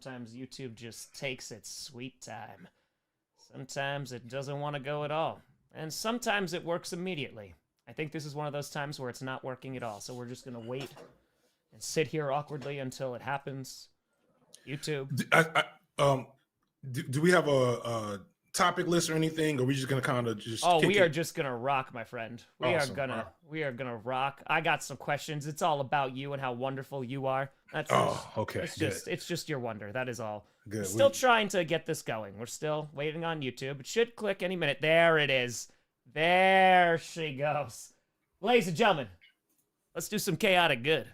sometimes YouTube just takes its sweet time. Sometimes it doesn't want to go at all. And sometimes it works immediately. I think this is one of those times where it's not working at all. So we're just going to wait and sit here awkwardly until it happens. YouTube. Do we have a topic list or anything? Or are we just going to kind of just we are just going to rock, my friend. We are going to rock. I got some questions. It's all about you and how wonderful you are. Okay. It's just your wonder. That is all. Good. We're still trying to get this going. We're still waiting on YouTube. It should click any minute. There it is. There she goes. Ladies and gentlemen, let's do some chaotic good.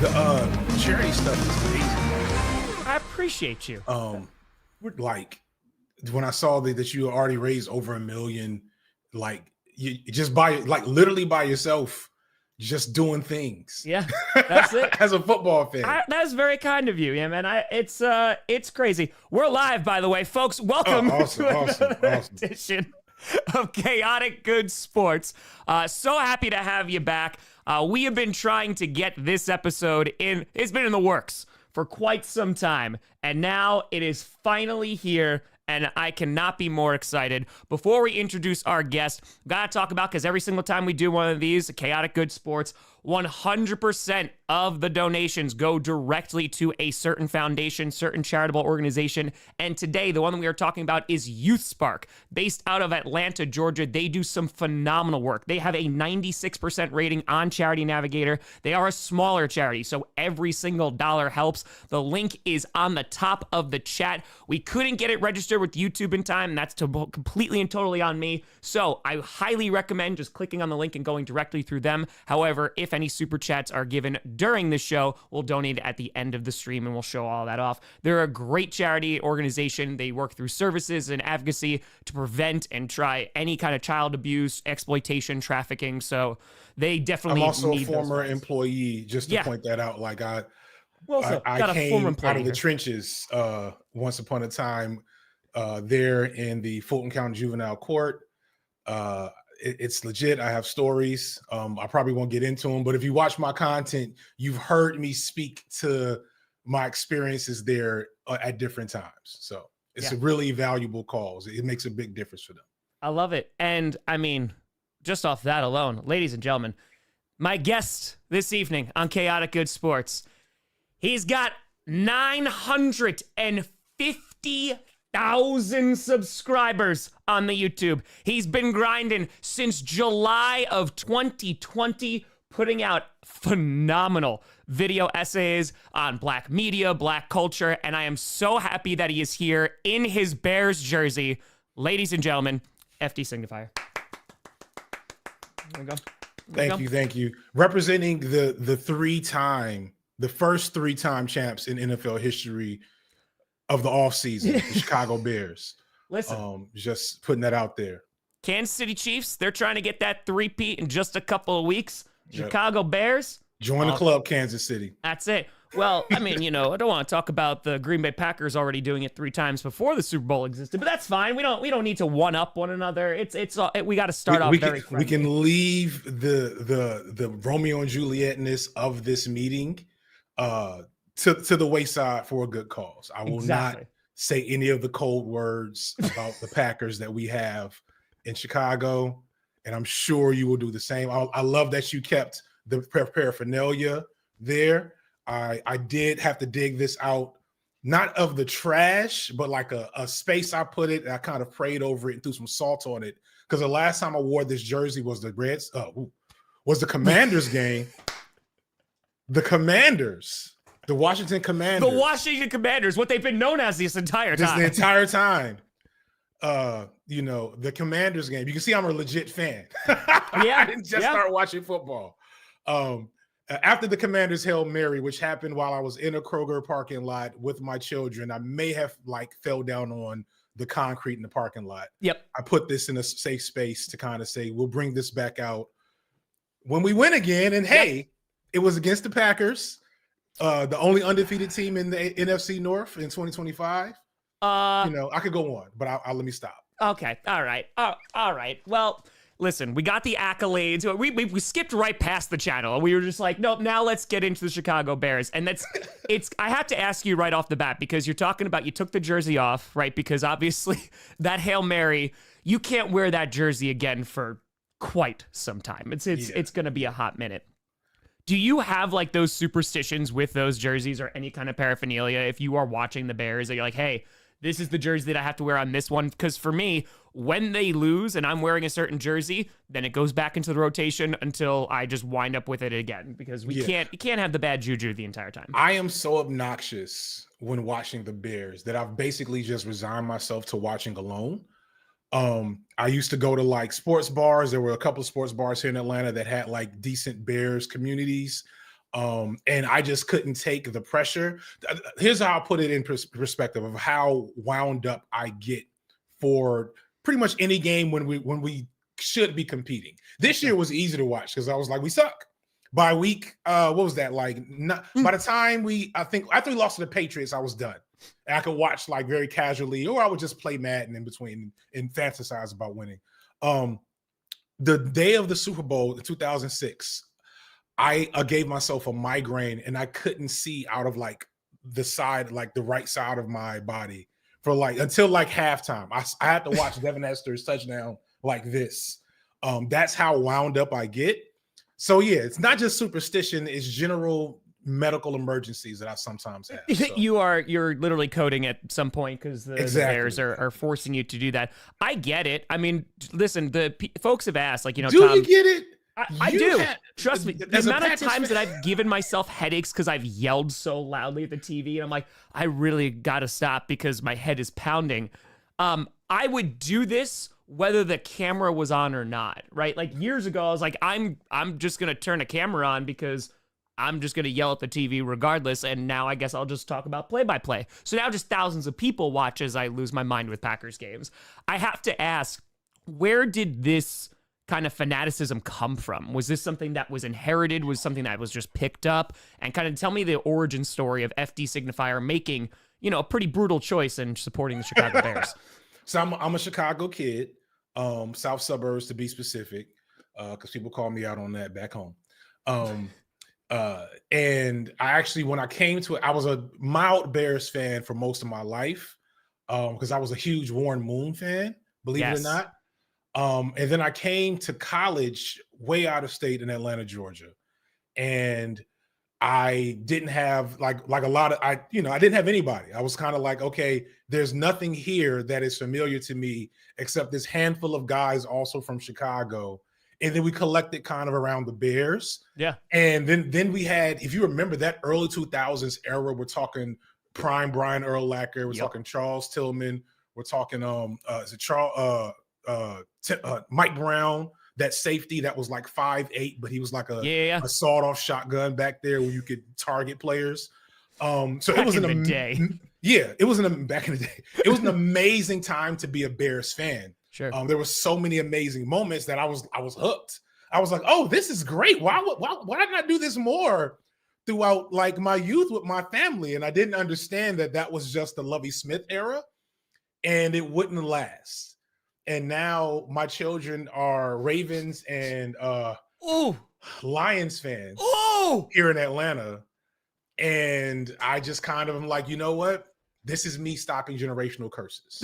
The charity stuff is amazing. I appreciate you. Like when I saw that you already raised over $1 million, like you just literally by yourself, just doing things. Yeah, that's it. As a football fan, that's very kind of you, yeah, man. It's crazy. We're live, by the way, folks. Welcome to another edition of Chaotic Good Sports. So happy to have you back. We have been trying to get this episode in. It's been in the works for quite some time, and now it is finally here. And I cannot be more excited. Before we introduce our guest, gotta talk about, because every single time we do one of these, Chaotic Good Sports, 100% of the donations go directly to a certain foundation, certain charitable organization. And today, the one that we are talking about is YouthSpark. Based out of Atlanta, Georgia, they do some phenomenal work. They have a 96% rating on Charity Navigator. They are a smaller charity, so every single dollar helps. The link is on the top of the chat. We couldn't get it registered with YouTube in time, and that's completely and totally on me. So I highly recommend just clicking on the link and going directly through them. However, if any super chats are given during the show, we'll donate at the end of the stream and we'll show all that off. They're a great charity organization. They work through services and advocacy to prevent and try any kind of child abuse, exploitation, trafficking. So they definitely I'm also need a former employee, just to point that out. Like I came out of the trenches once upon a time there in the Fulton County Juvenile Court. It's legit. I have stories. I probably won't get into them, but if you watch my content, you've heard me speak to my experiences there at different times. So it's a really valuable cause. It makes a big difference for them. I love it. And I mean, just off that alone, ladies and gentlemen, my guest this evening on Chaotic Good Sports, he's got 950,000 subscribers on the YouTube. He's been grinding since July of 2020, putting out phenomenal video essays on Black media, Black culture, and I am so happy that he is here in his Bears jersey. Ladies and gentlemen, FD Signifier. There we go. Thank you. Representing the first three-time champs in NFL history of the offseason, the Chicago Bears. Listen, just putting that out there. Kansas City Chiefs, they're trying to get that three-peat in just a couple of weeks. Chicago Bears. Join the club, Kansas City. That's it. Well, I mean, I don't want to talk about the Green Bay Packers already doing it 3 times before the Super Bowl existed, but that's fine. We don't need to one up one another. We got to start off very friendly. We can leave the Romeo and Juliet-ness of this meeting to the wayside for a good cause. I will not say any of the cold words about the Packers that we have in Chicago, and I'm sure you will do the same. I love that you kept the paraphernalia there. I did have to dig this out, not of the trash, but like a space I put it, and I kind of prayed over it and threw some salt on it. Because the last time I wore this jersey was the Commanders game. The Washington Commanders. The Washington Commanders, what they've been known as this entire time. The entire time. The Commanders game. You can see I'm a legit fan. I didn't just start watching football. After the Commanders Hail Mary, which happened while I was in a Kroger parking lot with my children, I may have fell down on the concrete in the parking lot. Yep. I put this in a safe space to kind of say, we'll bring this back out when we win again. And hey, it was against the Packers, the only undefeated team in the NFC North in 2025. I could go on, but I'll let me stop. Okay. All right. All right. Well, listen, we got the accolades. We skipped right past the channel. We were just like, nope, now let's get into the Chicago Bears. And I have to ask you right off the bat, because you're talking about you took the jersey off, right? Because obviously that Hail Mary, you can't wear that jersey again for quite some time. It's going to be a hot minute. Do you have like those superstitions with those jerseys or any kind of paraphernalia if you are watching the Bears that you're like, hey, this is the jersey that I have to wear on this one? Because for me, when they lose and I'm wearing a certain jersey, then it goes back into the rotation until I just wind up with it again, because you can't have the bad juju the entire time. I am so obnoxious when watching the Bears that I've basically just resigned myself to watching alone. I used to go to like sports bars. There were a couple of sports bars here in Atlanta that had like decent Bears communities. And I just couldn't take the pressure. Here's how I'll put it in perspective of how wound up I get for pretty much any game when we should be competing. This year was easy to watch because I was like, we suck. By week, what was that like? By the time I think after we lost to the Patriots, I was done. And I could watch like very casually, or I would just play Madden in between and fantasize about winning. The day of the Super Bowl, 2006, I gave myself a migraine and I couldn't see out of like the side, like the right side of my body for like until like halftime. I had to watch Devin Hester's touchdown like this. That's how wound up I get. So yeah, it's not just superstition, it's general medical emergencies that I sometimes have. So. You're literally coding at some point because the Bears are forcing you to do that. I get it. I mean, listen, the folks have asked, like, you know, do Tom, you get it? I do. Trust me. The amount of times that I've given myself headaches because I've yelled so loudly at the TV, and I'm like, I really got to stop because my head is pounding. I would do this whether the camera was on or not, right? Like years ago, I was like, I'm just going to turn a camera on because I'm just going to yell at the TV regardless. And now I guess I'll just talk about play-by-play. So now just thousands of people watch as I lose my mind with Packers games. I have to ask, where did this kind of fanaticism come from? Was this something that was inherited? Was something that was just picked up? And kind of tell me the origin story of FD Signifier making, you know, a pretty brutal choice in supporting the Chicago Bears. So I'm a Chicago kid, South suburbs to be specific, because people call me out on that back home. And I actually, when I came to it, I was a mild Bears fan for most of my life, because I was a huge Warren Moon fan, believe it or not. And then I came to college way out of state in Atlanta, Georgia. And I didn't have like a lot of, I didn't have anybody. I was kind of like, okay, there's nothing here that is familiar to me except this handful of guys also from Chicago. And then we collected kind of around the Bears. Yeah. And then we had, if you remember that early 2000s era, we're talking prime Brian Urlacher, we're talking Charles Tillman, we're talking Mike Brown, that safety that was like 5'8", but he was like a sawed-off shotgun back there where you could target players. So back it was back in the day. It was back in the day. It was an amazing time to be a Bears fan. Sure. There were so many amazing moments that I was hooked. I was like, oh, this is great. Why did I not do this more throughout like my youth with my family? And I didn't understand that was just the Lovie Smith era and it wouldn't last. And now my children are Ravens and Lions fans here in Atlanta. And I just kind of am like, you know what? This is me stopping generational curses.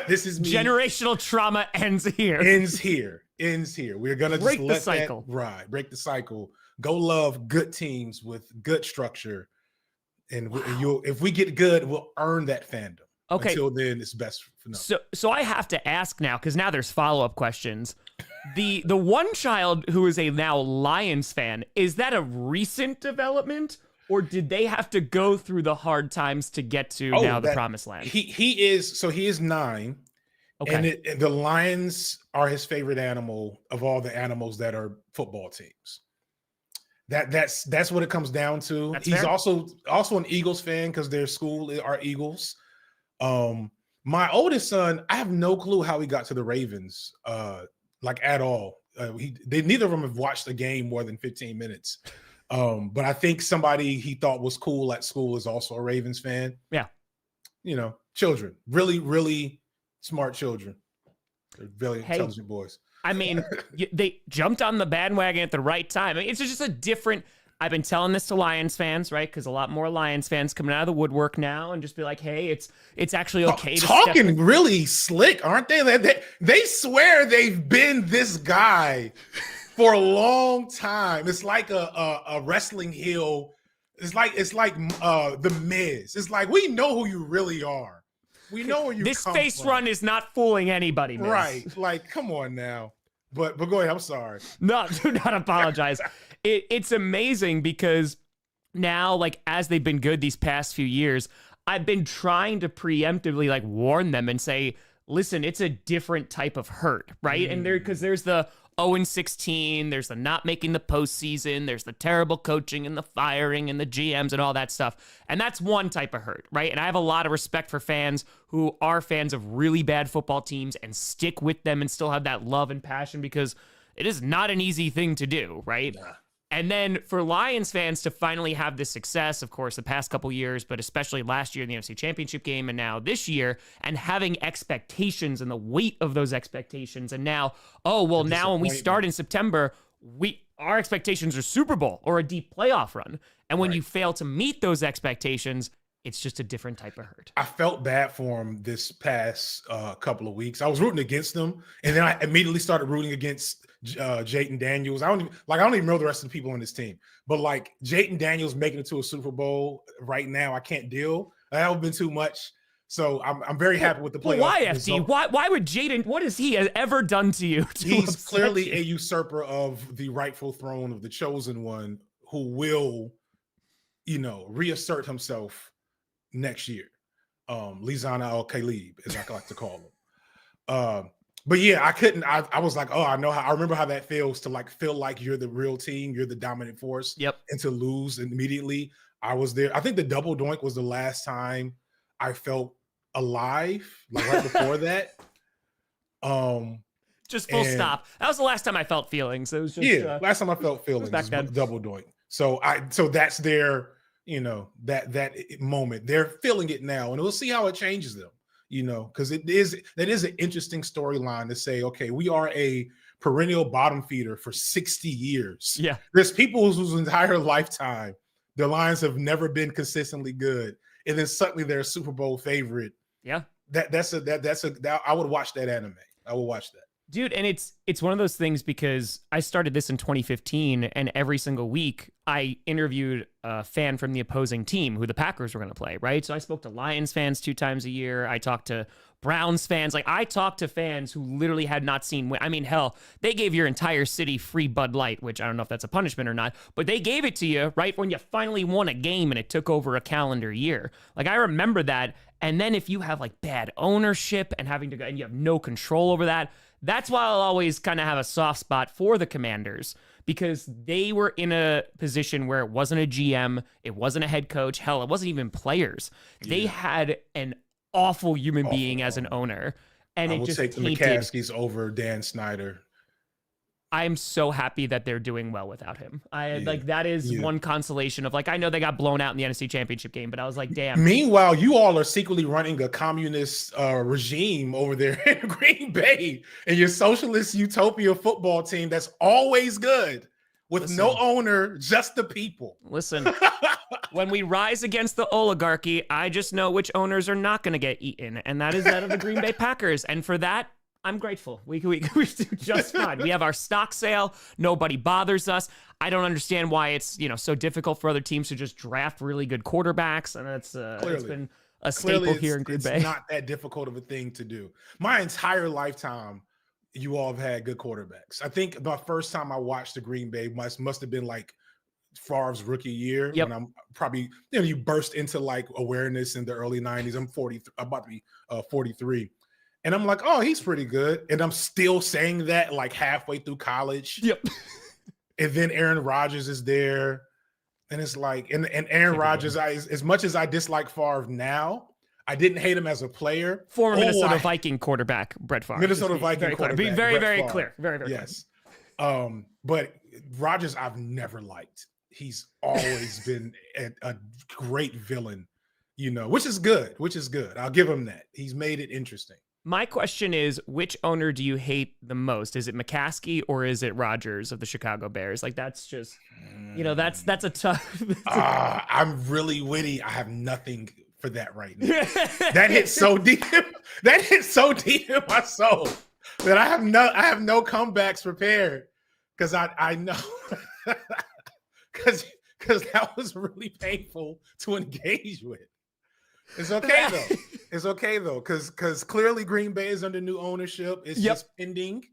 This is me. Generational trauma ends here. Ends here. We're going to just let the cycle. Break the cycle. Go love good teams with good structure. And if we get good, we'll earn that fandom. Okay. Until then, it's best for now. So I have to ask now, because now there's follow-up questions. The one child who is a now Lions fan, is that a recent development, or did they have to go through the hard times to get to the promised land? He is 9. Okay. And the Lions are his favorite animal of all the animals that are football teams. That's what it comes down to. That's He's fair. also an Eagles fan because their school are Eagles. My oldest son, I have no clue how he got to the Ravens, like at all. Neither of them have watched a game more than 15 minutes. But I think somebody he thought was cool at school is also a Ravens fan. Yeah. You know, children, really, really smart children. They're very intelligent boys. I mean, they jumped on the bandwagon at the right time. I mean, it's just a different. I've been telling this to Lions fans, right? Because a lot more Lions fans coming out of the woodwork now and just be like, hey, it's actually okay to talking really slick, aren't they? They swear they've been this guy for a long time. It's like a wrestling heel. It's like the Miz. It's like, we know who you really are. We know where you this come face from. run is not fooling anybody, Miz. Right? Like, come on now. But go ahead. I'm sorry. No, do not apologize. It's amazing because now, like, as they've been good these past few years, I've been trying to preemptively like warn them and say, listen, it's a different type of hurt, right? And because there's the 0-16, there's the not making the postseason, there's the terrible coaching and the firing and the GMs and all that stuff. And that's one type of hurt, right? And I have a lot of respect for fans who are fans of really bad football teams and stick with them and still have that love and passion, because it is not an easy thing to do, right? Yeah. And then for Lions fans to finally have this success, of course, the past couple years, but especially last year in the NFC Championship game and now this year, and having expectations and the weight of those expectations. And now, now when we start in September, our expectations are Super Bowl or a deep playoff run. And when you fail to meet those expectations, it's just a different type of hurt. I felt bad for him this past couple of weeks. I was rooting against him, and then I immediately started rooting against Jayden Daniels. I don't even know the rest of the people on this team, but like Jayden Daniels making it to a Super Bowl right now, I can't deal. That would have been too much. So I'm very happy with the playoff. Why, FD? Why would Jayden? What has he ever done to you? He's clearly a usurper of the rightful throne of the chosen one, who will, reassert himself next year. Lizana Al-Khalib, as I like to call him. But yeah, I was like, I remember how that feels to like feel like you're the real team, you're the dominant force. Yep. And to lose immediately. I was there. I think the double doink was the last time I felt alive, like right before that. Just full stop. That was the last time I felt feelings. It was just last time I felt feelings was double doink. So that's their, that moment. They're feeling it now, and we'll see how it changes them. Because that is an interesting storyline to say, okay, we are a perennial bottom feeder for 60 years. Yeah. There's people whose entire lifetime, their Lions have never been consistently good. And then suddenly they're a Super Bowl favorite. Yeah. I would watch that anime. I would watch that. Dude, and it's one of those things, because I started this in 2015, and every single week I interviewed a fan from the opposing team who the Packers were going to play, right? So I spoke to Lions fans 2 times a year. I talked to Browns fans. Like, I talked to fans who literally had not seen, I mean, hell, they gave your entire city free Bud Light, which I don't know if that's a punishment or not, but they gave it to you right when you finally won a game and it took over a calendar year. Like, I remember that. And then if you have like bad ownership and and you have no control over that, that's why I'll always kind of have a soft spot for the Commanders, because they were in a position where it wasn't a GM, it wasn't a head coach, hell, it wasn't even players. Yeah. They had an awful human being as an owner, and I will take the McCaskies over Dan Snyder. I'm so happy that they're doing well without him. That is one consolation of, like, I know they got blown out in the NFC Championship game, but I was like, damn. Meanwhile, you all are secretly running a communist regime over there in Green Bay, and your socialist utopia football team that's always good with no owner, just the people. Listen, when we rise against the oligarchy, I just know which owners are not going to get eaten, and that is that of the Green Bay Packers. And for that, I'm grateful. We do just fine. We have our stock sale. Nobody bothers us. I don't understand why it's so difficult for other teams to just draft really good quarterbacks, and it's been a staple here in Green Bay. It's not that difficult of a thing to do. My entire lifetime, you all have had good quarterbacks. I think the first time I watched the Green Bay must have been like Favre's rookie year. Yep. When I'm probably you burst into like awareness in the early 90s. I'm about to be 43. And I'm like, oh, he's pretty good. And I'm still saying that like halfway through college. Yep. And then Aaron Rodgers is there. And it's like, and Aaron Rodgers, as much as I dislike Favre now, I didn't hate him as a player. Former Minnesota Viking quarterback, Brett Favre. Minnesota Viking quarterback. Be very, very clear. Very, very yes. Clear. But Rodgers, I've never liked. He's always been a great villain, which is good. I'll give him that. He's made it interesting. My question is, which owner do you hate the most? Is it McCaskey or is it Rodgers of the Chicago Bears? Like, that's just, that's a tough. I'm really witty. I have nothing for that right now. That hit so deep. That hit so deep in my soul that I have no comebacks prepared because I know because that was really painful to engage with. It's okay though. It's okay though, because clearly Green Bay is under new ownership. It's just pending.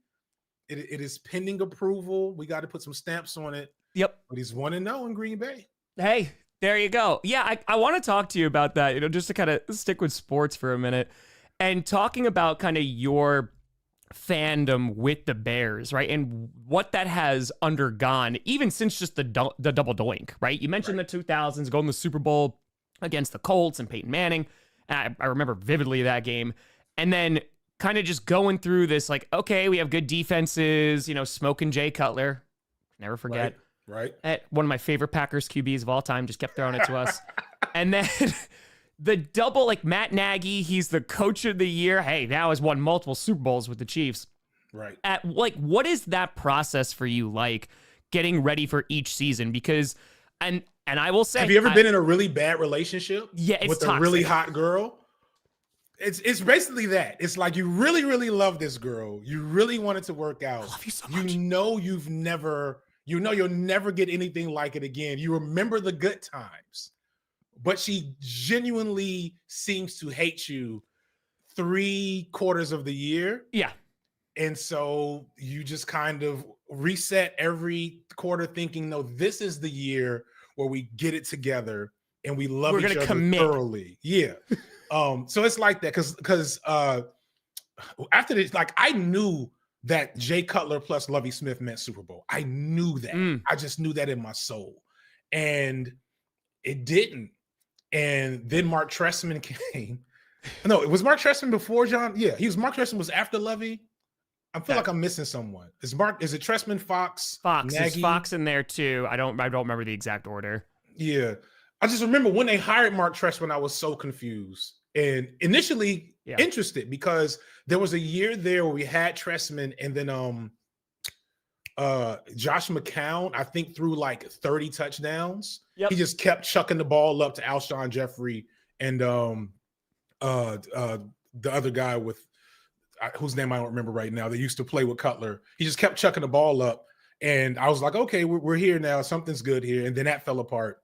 It is pending approval. We got to put some stamps on it. Yep. But he's 1-0 in Green Bay. Hey, there you go. Yeah, I want to talk to you about that, just to kind of stick with sports for a minute and talking about kind of your fandom with the Bears, right? And what that has undergone, even since just the double doink, right? You mentioned the 2000s, going to the Super Bowl against the Colts and Peyton Manning. I remember vividly that game. And then kind of just going through this, like, okay, we have good defenses, smoking Jay Cutler. Never forget. Right. One of my favorite Packers QBs of all time, just kept throwing it to us. And then the double, like Matt Nagy, he's the coach of the year. Hey, now has won multiple Super Bowls with the Chiefs. Right. What is that process for you like getting ready for each season? Because, and I will say, have you ever been in a really bad relationship? Yeah, it's with toxic. A really hot girl? It's basically that. It's like you really, really love this girl. You really want it to work out. I love you so much. You'll never get anything like it again. You remember the good times, but she genuinely seems to hate you 3/4 of the year. Yeah. And so you just kind of reset every quarter thinking, no, this is the year where we get it together and we love each other thoroughly. Yeah. So it's like that because after this, like I knew that Jay Cutler plus Lovie Smith meant Super Bowl. I knew that. I just knew that in my soul. And it didn't. And then Mark Trestman came. No, it was Mark Trestman before John. Yeah, Mark Trestman was after Lovie. I feel like I'm missing someone. Is it Trestman, Fox? Fox. Nagy? Is Fox in there too? I don't remember the exact order. Yeah. I just remember when they hired Mark Trestman, I was so confused and initially interested because there was a year there where we had Trestman and then Josh McCown, I think, threw like 30 touchdowns. Yep. He just kept chucking the ball up to Alshon Jeffrey and the other guy with whose name I don't remember right now. They used to play with Cutler. He just kept chucking the ball up. And I was like, okay, we're here now. Something's good here. And then that fell apart.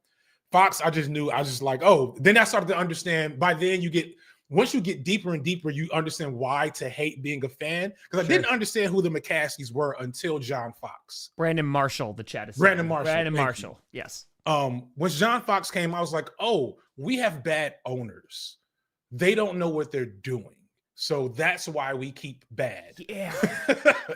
Fox, I was like, oh, then I started to understand. By then once you get deeper and deeper, you understand why to hate being a fan. Because I didn't understand who the McCaskeys were until John Fox. Brandon Marshall, the chat is saying. Brandon Marshall, yes. When John Fox came, I was like, oh, we have bad owners. They don't know what they're doing. So that's why we keep bad. Yeah.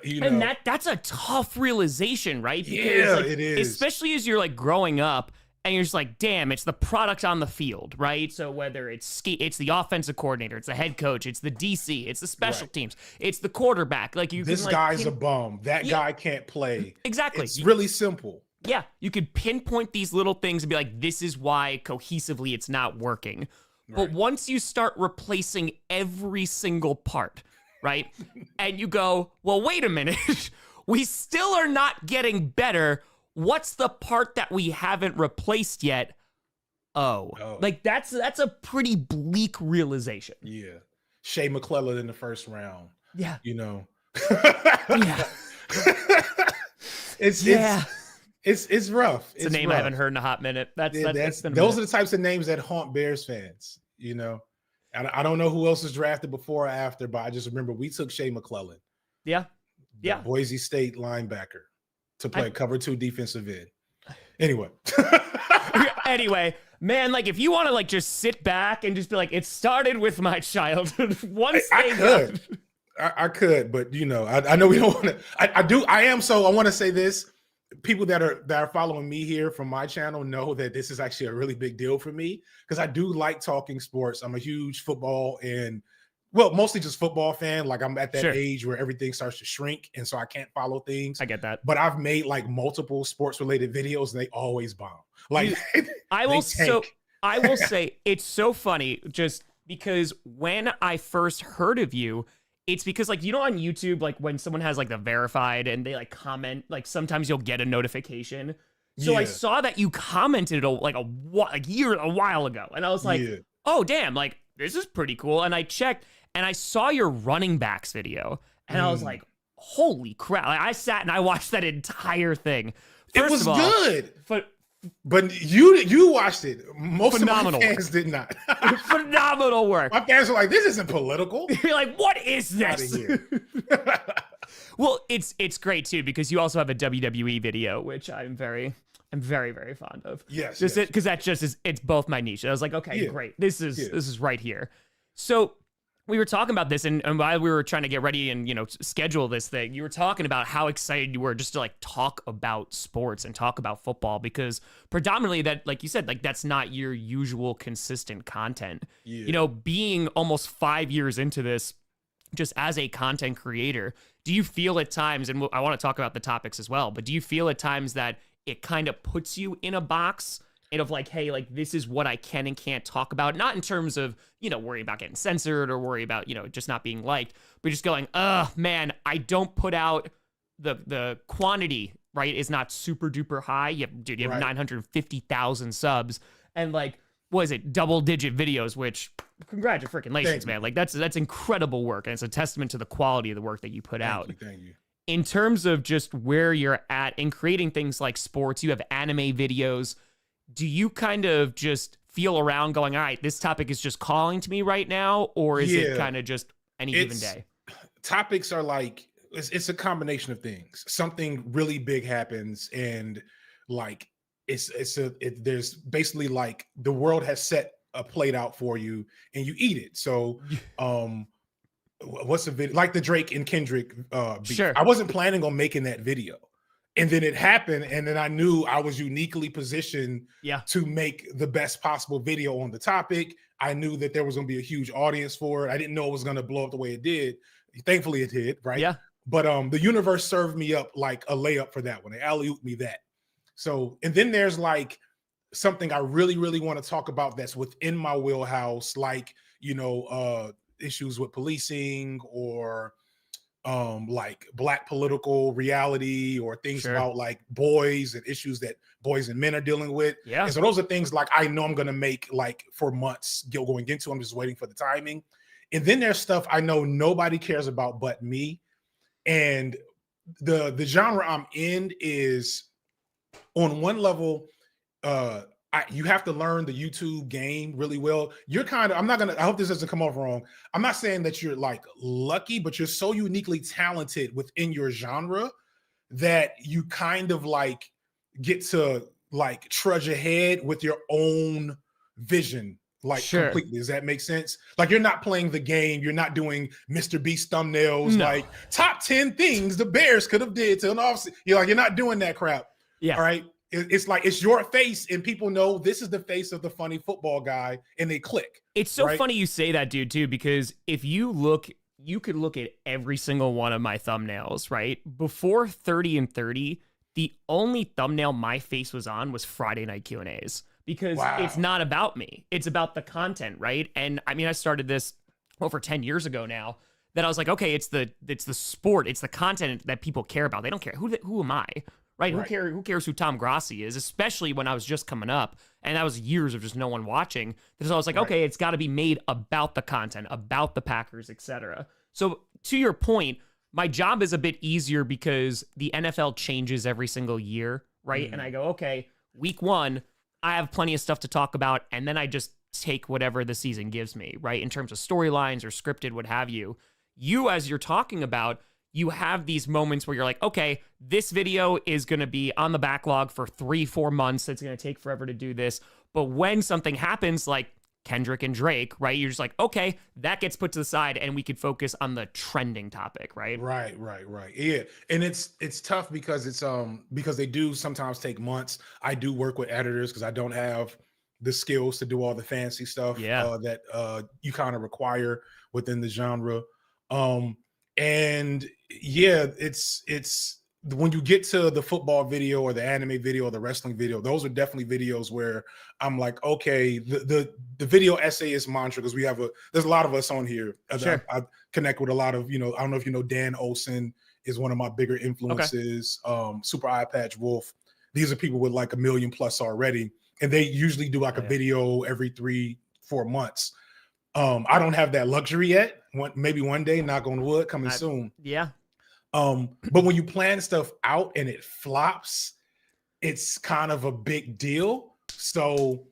And that's a tough realization, right? Because, it is. Especially as you're like growing up and you're just like, damn, it's the product on the field, right? So whether it's the offensive coordinator, it's the head coach, it's the DC, it's the special teams, it's the quarterback. Like this guy's a bum. That guy can't play. Exactly. It's really simple. Yeah. You could pinpoint these little things and be like, this is why cohesively it's not working. But once you start replacing every single part, right? And you go, well, wait a minute. We still are not getting better. What's the part that we haven't replaced yet? Oh. Like that's a pretty bleak realization. Yeah. Shea McClellan in the first round. Yeah. Yeah. It's rough. It's a name rough. I haven't heard in a hot minute. Those are the types of names that haunt Bears fans. I don't know who else was drafted before or after, but I just remember we took Shea McClellan. Yeah. The Boise State linebacker to play cover 2 defensive end. Anyway, man, like if you want to like just sit back and just be like, it started with my childhood. I could, but I know we don't want to. I want to say this. People that are following me here from my channel know that this is actually a really big deal for me because I do like talking sports. I'm a huge football mostly just football fan. Like I'm at that age where everything starts to shrink. And so I can't follow things. I get that. But I've made like multiple sports related videos and they always bomb. Like I will say it's so funny just because when I first heard of you, it's because like, you know, on YouTube, like when someone has like the verified and they like comment, like sometimes you'll get a notification. So I saw that you commented a while ago, and I was like, oh damn, like this is pretty cool. And I checked and I saw your running backs video, and I was like, holy crap. Like, I sat and I watched that entire thing. It was good. But you watched it. Most of my fans did not. Phenomenal work. My fans were like, this isn't political. You're like, what is this? Well, it's great too, because you also have a WWE video, which I'm very fond of. Yes. Because that just is, it's both my niche. I was like, okay, great. This is right here. So we were talking about this, and while we were trying to get ready and, you know, schedule this thing, you were talking about how excited you were just to like talk about sports and talk about football, because predominantly that, like you said, like that's not your usual consistent content. You know, being almost 5 years into this, just as a content creator, do you feel at times, and I want to talk about the topics as well, but do you feel at times that it kind of puts you in a box of like, hey, like this is what I can and can't talk about, not in terms of, you know, worry about getting censored or worry about, you know, just not being liked, but just going, man, I don't put out the quantity, right, is not super duper high. You have 950,000 subs, and like, what is it, double digit videos, which congratulations, man. Like that's incredible work, and it's a testament to the quality of the work that you put out. Thank you. In terms of just where you're at in creating things like sports, you have anime videos. Do you kind of just feel around going, all right, this topic is just calling to me right now? Or is it kind of just any given day? Topics are like, it's a combination of things. Something really big happens, and like, there's basically like the world has set a plate out for you and you eat it. So, what's the video? Like the Drake and Kendrick beef. Sure. I wasn't planning on making that video. And then it happened, and then I knew I was uniquely positioned to make the best possible video on the topic. I knew that there was going to be a huge audience for it. I didn't know it was going to blow up the way it did. Thankfully, it did, right? Yeah. But the universe served me up like a layup for that one. They alley-ooped me that. So, and then there's like something I really, really want to talk about that's within my wheelhouse, like, you know, issues with policing or like Black political reality, or things about like boys and issues that boys and men are dealing with. And so those are things like I know I'm going to make like for months going into. I'm just waiting for the timing. And then there's stuff I know nobody cares about but me. And the genre I'm in is, on one level, you have to learn the YouTube game really well. You're kind of, I hope this doesn't come off wrong. I'm not saying that you're like lucky, but you're so uniquely talented within your genre that you kind of like get to like trudge ahead with your own vision, like completely. Does that make sense? Like, you're not playing the game. You're not doing Mr. Beast thumbnails, like top 10 things the Bears could have did to an offseason. You're not doing that crap. Yeah. All right. It's like, it's your face, and people know this is the face of the funny football guy, and they click. It's so funny you say that, dude, too, because if you look, you could look at every single one of my thumbnails, right? Before 30 and 30, the only thumbnail my face was on was Friday Night Q&As, because it's not about me. It's about the content, right? And I mean, I started this over 10 years ago now, that I was like, okay, it's the sport, it's the content that people care about. They don't care. Who am I? Right? Who cares who Tom Grossi is, especially when I was just coming up, and that was years of just no one watching. So I was like, okay, it's got to be made about the content, about the Packers, etc. So to your point, my job is a bit easier because the NFL changes every single year, right? And I go, okay, week 1, I have plenty of stuff to talk about, and then I just take whatever the season gives me, right? In terms of storylines or scripted, what have you. You, as you're talking about, you have these moments where you're like, okay, this video is going to be on the backlog for 3-4 months. It's going to take forever to do this. But when something happens like Kendrick and Drake, right, you're just like, okay, that gets put to the side and we could focus on the trending topic, right? Right. Yeah. And it's tough because because they do sometimes take months. I do work with editors because I don't have the skills to do all the fancy stuff that you kind of require within the genre. And yeah, it's when you get to the football video or the anime video or the wrestling video, those are definitely videos where I'm like, okay, the video essayist mantra, because there's a lot of us on here. Sure. I connect with a lot of, I don't know if you know, Dan Olson is one of my bigger influences. Okay. Super Eye Patch Wolf. These are people with like 1 million plus already. And they usually do like a video every 3-4 months. I don't have that luxury yet. Maybe one day, knock on wood, coming soon. Yeah. But when you plan stuff out and it flops, it's kind of a big deal. So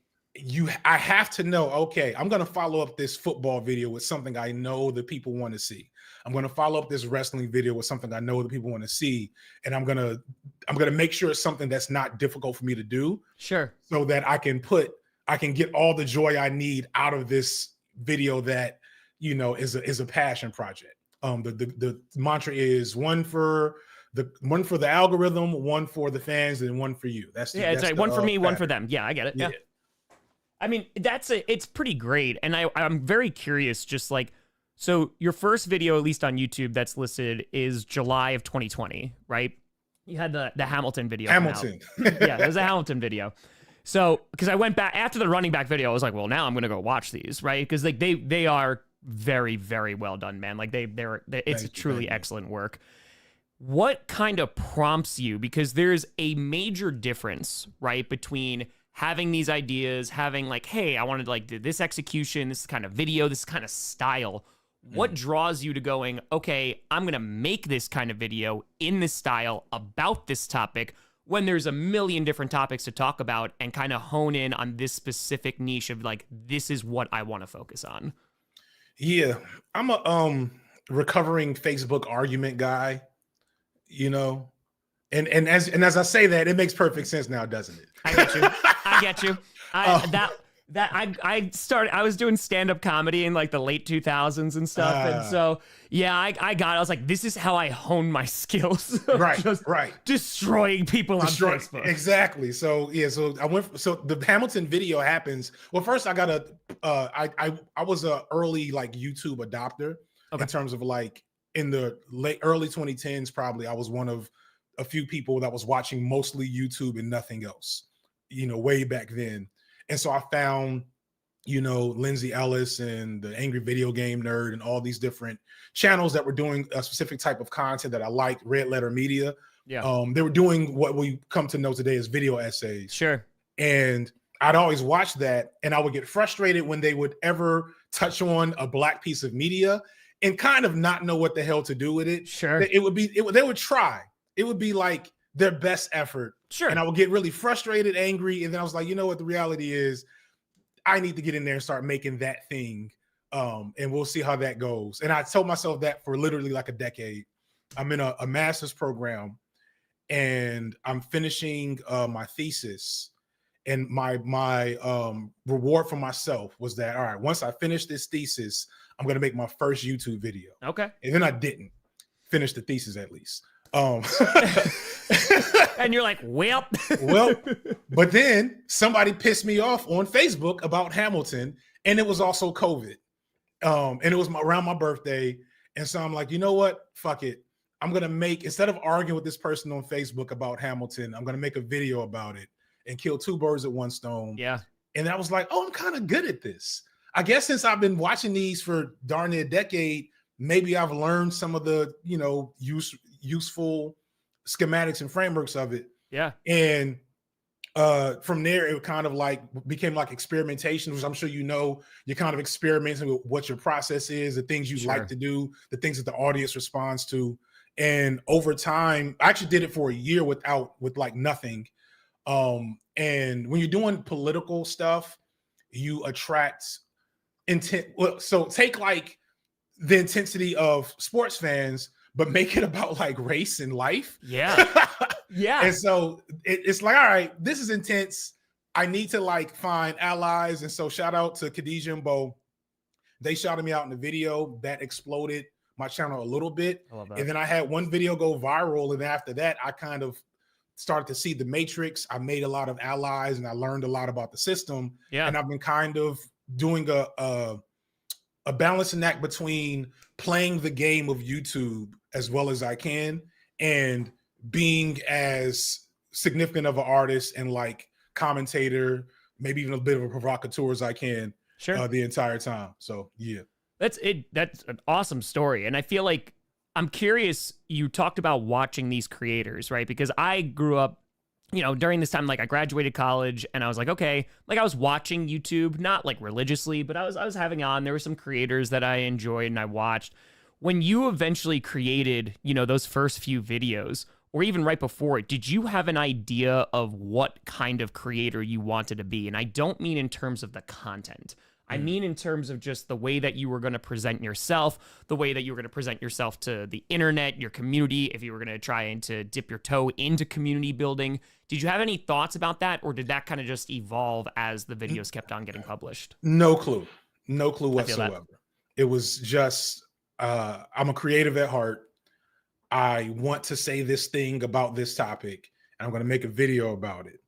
I have to know, okay, I'm going to follow up this football video with something I know that people want to see. I'm going to follow up this wrestling video with something I know that people want to see. And I'm going to make sure it's something that's not difficult for me to do. Sure. So that I can get all the joy I need out of this video that, is a passion project. The mantra is one for the algorithm, one for the fans, and one for you. It's like one for me, one for them. Yeah, I get it. Yeah. I mean, it's pretty great. And I'm very curious, just like, so your first video, at least on YouTube, that's listed is July of 2020, right? You had the Hamilton video. Hamilton. Yeah, there's a Hamilton video. So, because I went back after the running back video, I was like, well, now I'm going to go watch these, right? Because like they are very, very well done, man. Like it's truly excellent work. What kind of prompts you? Because there's a major difference, right, between having these ideas, having like, hey, I wanted to like do this execution, this kind of video, this kind of style. What draws you to going, okay, I'm going to make this kind of video in this style about this topic when there's a million different topics to talk about, and kind of hone in on this specific niche of like, this is what I want to focus on? Yeah, I'm a recovering Facebook argument guy, and as I say that, it makes perfect sense now, doesn't it? I get you. I was doing stand-up comedy in like the late 2000s and stuff. And so, yeah, I was like, this is how I hone my skills. Right. Destroying people on Facebook. Exactly. So, yeah, so the Hamilton video happens. Well, first I got I was a early like YouTube adopter in terms of like in the early 2010s, probably I was one of a few people that was watching mostly YouTube and nothing else, way back then. And so I found, Lindsay Ellis and the Angry Video Game Nerd and all these different channels that were doing a specific type of content that I liked, Red Letter Media. Yeah. They were doing what we come to know today as video essays. Sure. And I'd always watch that, and I would get frustrated when they would ever touch on a Black piece of media and kind of not know what the hell to do with it. Sure. They would try. It would be like their best effort. Sure. And I would get really frustrated, angry. And then I was like, you know what? The reality is I need to get in there and start making that thing. And we'll see how that goes. And I told myself that for literally like a decade. I'm in a master's program and I'm finishing my thesis. And my reward for myself was that, all right, once I finish this thesis, I'm going to make my first YouTube video. Okay. And then I didn't finish the thesis, at least. And you're like, well, but then somebody pissed me off on Facebook about Hamilton, and it was also COVID. And it was around my birthday. And so I'm like, you know what? Fuck it. I'm going to instead of arguing with this person on Facebook about Hamilton, I'm going to make a video about it and kill two birds with one stone. Yeah. And I was like, oh, I'm kind of good at this. I guess since I've been watching these for darn near a decade, maybe I've learned some of the, useful schematics and frameworks of it. Yeah. And from there, it kind of like became like experimentation, which I'm sure you're kind of experimenting with what your process is, the things you like to do, the things that the audience responds to. And over time, I actually did it for a year with like nothing. And when you're doing political stuff, you attract intent. Well, so take like the intensity of sports fans, but make it about like race and life. Yeah. Yeah. And so it's like, all right, this is intense. I need to like find allies. And so shout out to Khadijah and Bo. They shouted me out in the video that exploded my channel a little bit. I love that. And then I had one video go viral. And after that, I kind of started to see the matrix. I made a lot of allies and I learned a lot about the system. Yeah. And I've been kind of doing a balancing act between playing the game of YouTube as well as I can and being as significant of an artist and like commentator, maybe even a bit of a provocateur as I can the entire time. So yeah. That's an awesome story. And I feel like I'm curious, you talked about watching these creators, right? Because I grew up, you know, during this time, like I graduated college and I was like, okay, like I was watching YouTube, not like religiously, but I was having on, there were some creators that I enjoyed and I watched. When you eventually created, you know, those first few videos, or even right before it, did you have an idea of what kind of creator you wanted to be? And I don't mean in terms of the content. I mean in terms of just the way that you were going to present yourself, the way that you were going to present yourself to the internet, your community, if you were going to try and to dip your toe into community building. Did you have any thoughts about that, or did that kind of just evolve as the videos kept on getting published? No clue. No clue whatsoever. It was just, I'm a creative at heart. I want to say this thing about this topic, and I'm going to make a video about it.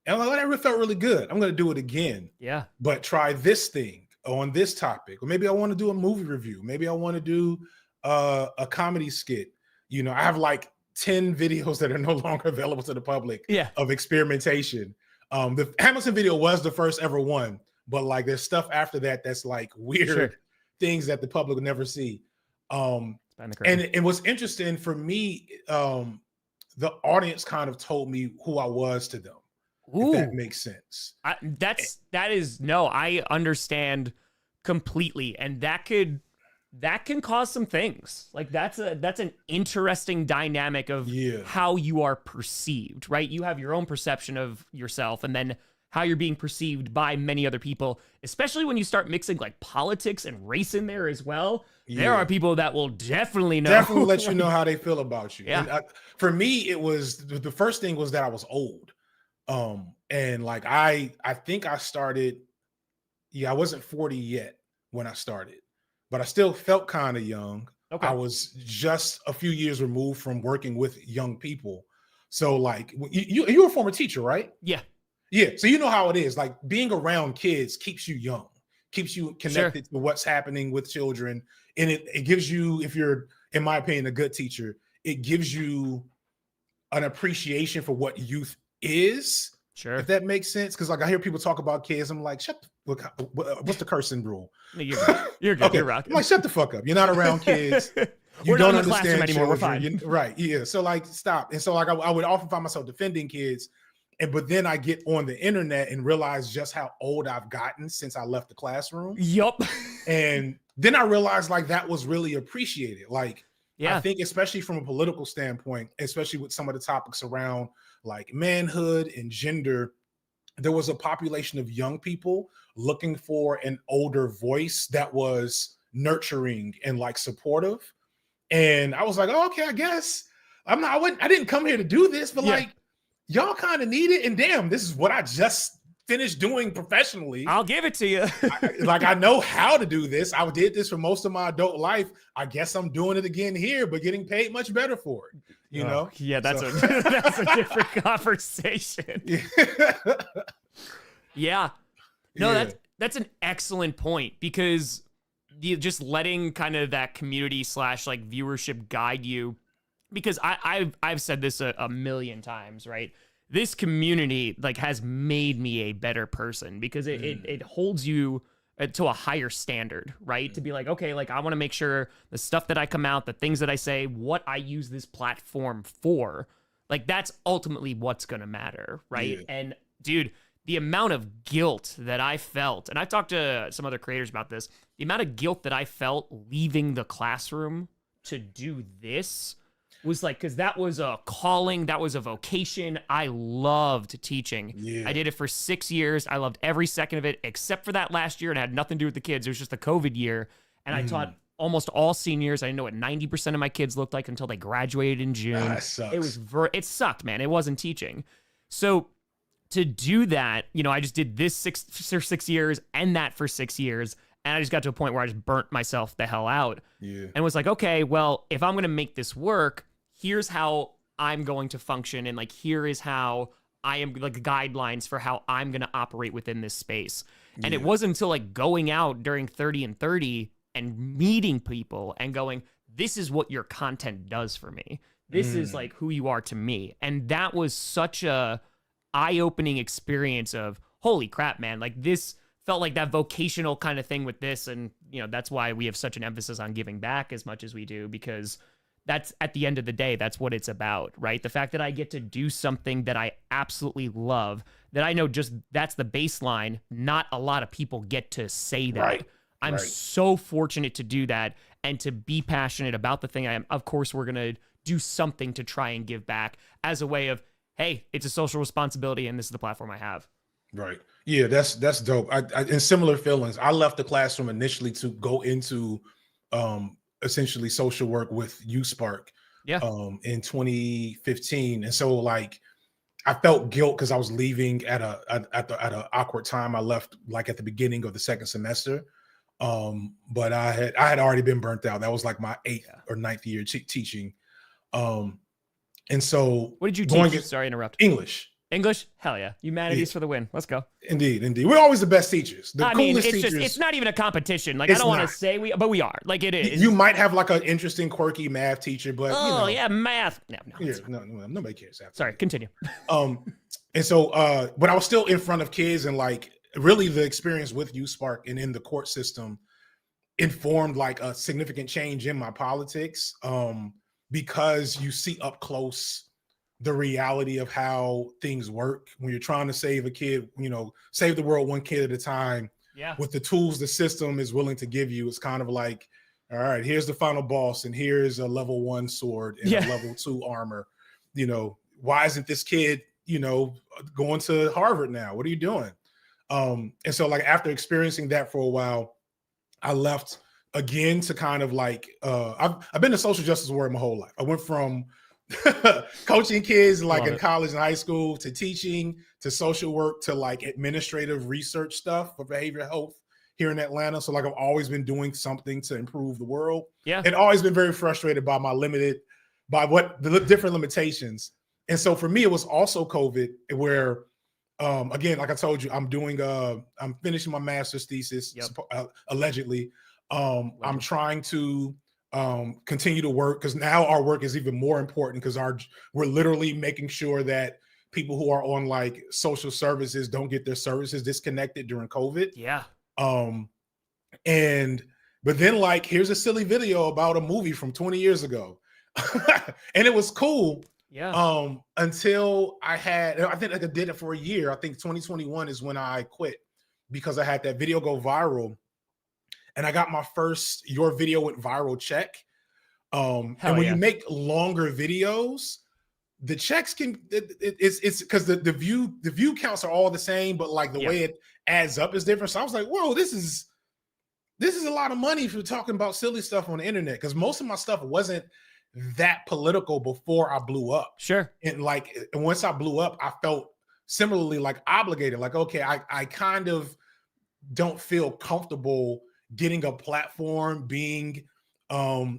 And whatever, it felt really good. I'm going to do it again. Yeah. But try this thing on this topic. Or maybe I want to do a movie review. Maybe I want to do a comedy skit. You know, I have like 10 videos that are no longer available to the public of experimentation. The Hamilton video was the first ever one, but like there's stuff after that that's like weird things that the public would never see. And what's interesting for me, the audience kind of told me who I was to them. If that makes sense. I understand completely. And that can cause some things. Like that's an interesting dynamic of how you are perceived, right? You have your own perception of yourself and then how you're being perceived by many other people, especially when you start mixing like politics and race in there as well. There are people that will definitely let you know how they feel about you. And for me, it was the first thing was that I was old. And like I think I started, I wasn't 40 yet when I started, but I still felt kind of young. I was just a few years removed from working with young people. So like you're a former teacher, right? Yeah. So you know how it is. Like being around kids keeps you young, keeps you connected to what's happening with children. And it gives you, if you're, in my opinion, a good teacher, it gives you an appreciation for what youth is. If that makes sense. Because like I hear people talk about kids, I'm like, what's the cursing rule? You're good. Okay. You're rocking. I'm like, shut the fuck up. You're not around kids. You don't understand anymore. We're fine. Right. Yeah. So like, stop. And so like I would often find myself defending kids. But then I get on the internet and realize just how old I've gotten since I left the classroom. Yup. And then I realized like that was really appreciated. Like, I think especially from a political standpoint, especially with some of the topics around like manhood and gender, there was a population of young people looking for an older voice that was nurturing and like supportive. And I was like, oh, okay, I guess I didn't come here to do this, but like, y'all kind of need it. And damn, this is what I just finished doing professionally. I'll give it to you. I know how to do this. I did this for most of my adult life. I guess I'm doing it again here, but getting paid much better for it. You know? Yeah, that's a different conversation. No, that's an excellent point, because just letting kind of that community / like viewership guide you. Because I've said this a million times, right? This community like has made me a better person, because it holds you to a higher standard, right? To be like, okay, like I want to make sure the stuff that I come out, the things that I say, what I use this platform for, like that's ultimately what's going to matter, right? And dude, the amount of guilt that I felt, and I've talked to some other creators about this, the amount of guilt that I felt leaving the classroom to do this was like, because that was a calling, that was a vocation. I loved teaching. I did it for 6 years. I loved every second of it, except for that last year, and it had nothing to do with the kids. It was just the COVID year, and I taught almost all seniors. I didn't know what 90% of my kids looked like until they graduated in June. That sucks. It sucked, man. It wasn't teaching. So to do that, you know, I just did this 6 years and that for 6 years. And I just got to a point where I just burnt myself the hell out. And was like, okay, well, if I'm going to make this work, here's how I'm going to function. And like, here is how I am, like, guidelines for how I'm going to operate within this space. And it wasn't until like going out during 30 and 30 and meeting people and going, this is what your content does for me. This is like who you are to me. And that was such a eye-opening experience of, holy crap, man. Like, this felt like that vocational kind of thing with this. And, that's why we have such an emphasis on giving back as much as we do, because that's, at the end of the day, that's what it's about, right? The fact that I get to do something that I absolutely love, that I know just that's the baseline. Not a lot of people get to say that. Right. I'm so fortunate to do that and to be passionate about the thing I am. Of course, we're going to do something to try and give back as a way of, hey, it's a social responsibility and this is the platform I have. Right. Yeah, that's dope. I in similar feelings. I left the classroom initially to go into essentially social work with YouthSpark in 2015. And so like I felt guilt because I was leaving at an awkward time. I left like at the beginning of the second semester. But I had already been burnt out. That was like my 8th or 9th year teaching. And so what did you teach? Sorry to interrupt. English? Hell yeah. Humanities for the win. Let's go. Indeed. We're always the best teachers. The coolest teachers. It's not even a competition. Like, I don't want to say but we are. Like, it is. You might have like an interesting, quirky math teacher, but yeah, math. No, nobody cares. Sorry, continue. And so, but I was still in front of kids, and like really the experience with YouthSpark and in the court system informed like a significant change in my politics, because you see up close the reality of how things work when you're trying to save a kid, save the world one kid at a time. Yeah. With the tools the system is willing to give you, it's kind of like, all right, here's the final boss, and here's a level 1 sword and a level 2 armor. Why isn't this kid, going to Harvard now? What are you doing? And so like after experiencing that for a while, I left again to kind of like, I've been a social justice warrior my whole life. I went from coaching kids like in college and high school to teaching to social work to like administrative research stuff for behavioral health here in Atlanta. So like I've always been doing something to improve the world. Yeah. And always been very frustrated by the different limitations. And so for me, it was also COVID where, again, like I told you, I'm finishing my master's thesis, allegedly. I'm trying to continue to work because now our work is even more important because we're literally making sure that people who are on like social services don't get their services disconnected during COVID. Yeah. But then like, here's a silly video about a movie from 20 years ago. And it was cool. Yeah. Until I think like I did it for a year. I think 2021 is when I quit because I had that video go viral. And I got my first "your video went viral" check. And when you make longer videos, the checks it's because the view counts are all the same, but like the way it adds up is different. So I was like, whoa, this is a lot of money for talking about silly stuff on the internet. Because most of my stuff wasn't that political before I blew up. Sure. And once I blew up, I felt similarly like obligated. Like, okay, I kind of don't feel comfortable getting a platform, being, a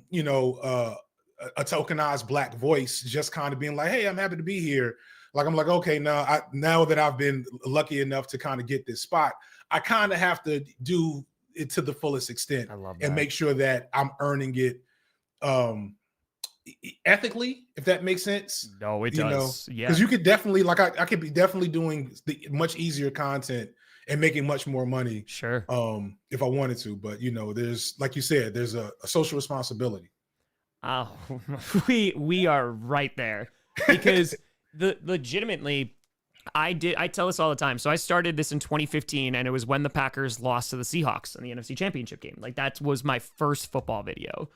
tokenized Black voice, just kind of being like, hey, I'm happy to be here. Like, I'm like, okay, now that I've been lucky enough to kind of get this spot, I kind of have to do it to the fullest extent. I love that. And make sure that I'm earning it ethically, if that makes sense. No, it does. Yeah. Because you could definitely, like, I could be definitely doing the much easier content and making much more money. Sure. If I wanted to, but there's, like you said, there's a social responsibility. Oh, we are right there because legitimately, I tell this all the time. So I started this in 2015 and it was when the Packers lost to the Seahawks in the NFC Championship game. Like that was my first football video,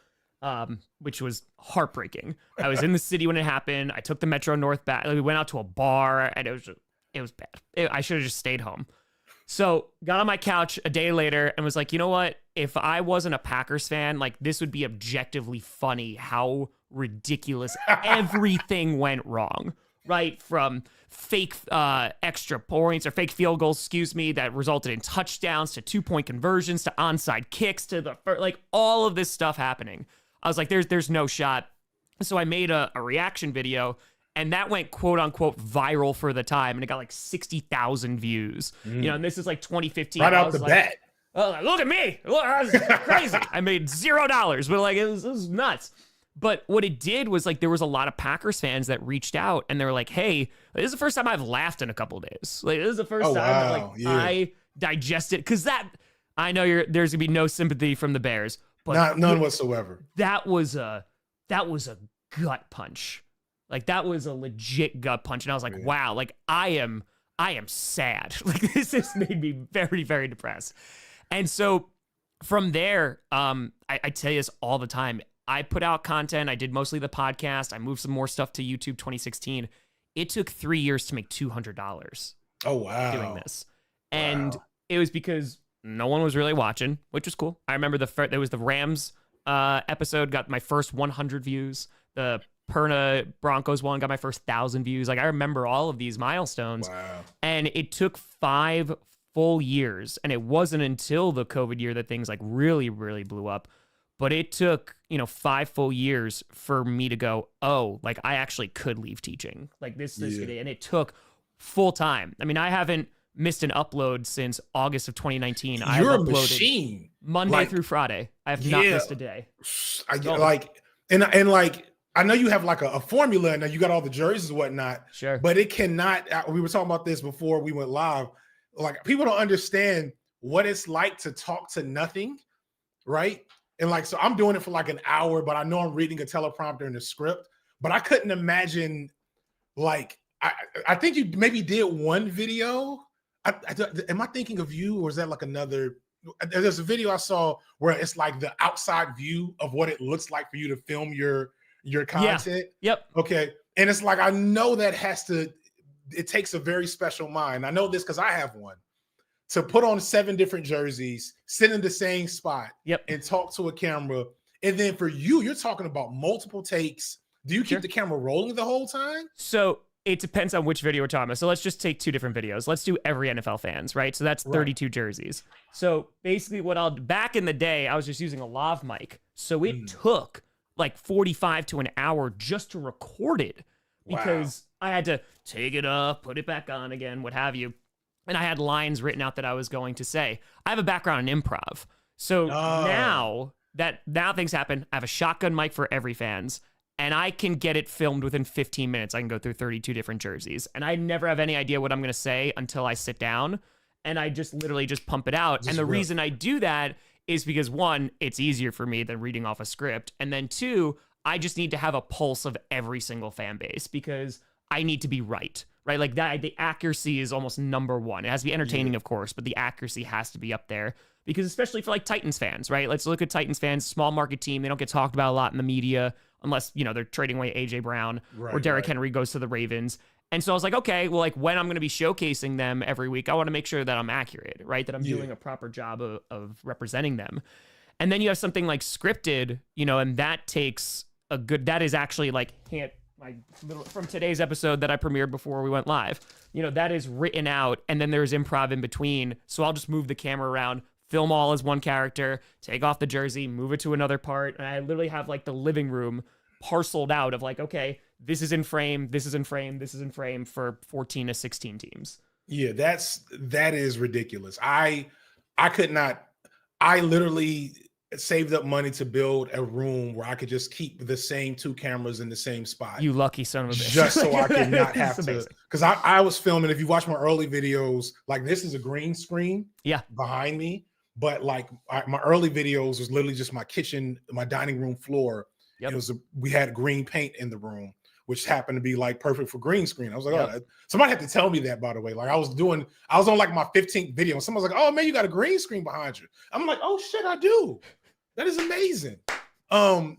which was heartbreaking. I was in the city when it happened. I took the Metro North back. Like, we went out to a bar and it was bad. I should have just stayed home. So got on my couch a day later and was like, you know what? If I wasn't a Packers fan, like this would be objectively funny how ridiculous everything went wrong, right? From fake extra points or fake field goals, that resulted in touchdowns to 2-point conversions to onside kicks to like all of this stuff happening. I was like, there's no shot. So I made a reaction video. And that went quote unquote viral for the time. And it got like 60,000 views. And this is like 2015. Right out the bat. Oh, look at me. Look, that was crazy. I made $0, but like it was nuts. But what it did was like there was a lot of Packers fans that reached out and they were like, "Hey, this is the first time I've laughed in a couple of days. Like this is the first time that like I digested because that I know there's gonna be no sympathy from the Bears, but none whatsoever. That was a gut punch. Like that was a legit gut punch, and I was like, wow, like I am sad. Like this has made me very, very depressed. And so from there, I tell you this all the time. I put out content. I did mostly the podcast. I moved some more stuff to YouTube 2016. It took 3 years to make $200. Oh, wow. Doing this. And it was because no one was really watching, which was cool. I remember there was the Rams episode, got my first 100 views. The Perna Broncos one got my first 1,000 views. Like I remember all of these milestones. Wow. And it took 5 full years. And it wasn't until the COVID year that things like really, really blew up. But it took, 5 full years for me to go, oh, like I actually could leave teaching. Like this, and it took full time. I mean, I haven't missed an upload since August of 2019. You're a machine. Monday through Friday. I have not missed a day. I know you have like a formula and you got all the jerseys and whatnot. Sure. But it cannot, we were talking about this before we went live. Like people don't understand what it's like to talk to nothing, right? And like, so I'm doing it for like an hour, but I know I'm reading a teleprompter and a script, but I couldn't imagine like, I think you maybe did one video. Am I thinking of you or is that like another? There's a video I saw where it's like the outside view of what it looks like for you to film your content. Yeah. Yep. Okay. And it's like, I know that it takes a very special mind. I know this because I have one. To put on 7 different jerseys, sit in the same spot, and talk to a camera. And then for you're talking about multiple takes. Do you keep the camera rolling the whole time? So it depends on which video we're talking about. So let's just take 2 different videos. Let's do every NFL fans, right? So that's 32 jerseys. So basically back in the day, I was just using a lav mic. So it took like 45 to an hour just to record it because I had to take it up, put it back on again, what have you. And I had lines written out that I was going to say. I have a background in improv. So now things happen, I have a shotgun mic for every fans, and I can get it filmed within 15 minutes. I can go through 32 different jerseys. And I never have any idea what I'm going to say until I sit down, and I just literally just pump it out. And the reason I do that is because 1, it's easier for me than reading off a script. And then 2, I just need to have a pulse of every single fan base because I need to be right? Like that, the accuracy is almost number 1. It has to be entertaining, of course, but the accuracy has to be up there because especially for like Titans fans, right? Let's look at Titans fans, small market team. They don't get talked about a lot in the media unless, they're trading away AJ Brown or Derrick Henry goes to the Ravens. And so I was like, okay, well, like when I'm going to be showcasing them every week, I want to make sure that I'm accurate, right? That I'm doing a proper job of representing them. And then you have something like scripted, and that takes that is actually like from today's episode that I premiered before we went live, that is written out and then there's improv in between. So I'll just move the camera around, film all as one character, take off the jersey, move it to another part. And I literally have like the living room parceled out of like, okay, this is in frame, this is in frame, this is in frame for 14 to 16 teams. Yeah, that is ridiculous. I literally saved up money to build a room where I could just keep the same 2 cameras in the same spot. You lucky son of a bitch. Just so I could not have to. Because I was filming, if you watch my early videos, like this is a green screen behind me. But like my early videos was literally just my kitchen, my dining room floor. It was we had green paint in the room, which happened to be like perfect for green screen. I was like, oh, somebody had to tell me that, by the way. Like I was on like my 15th video and someone was like, oh man, you got a green screen behind you. I'm like, oh shit, I do. That is amazing. I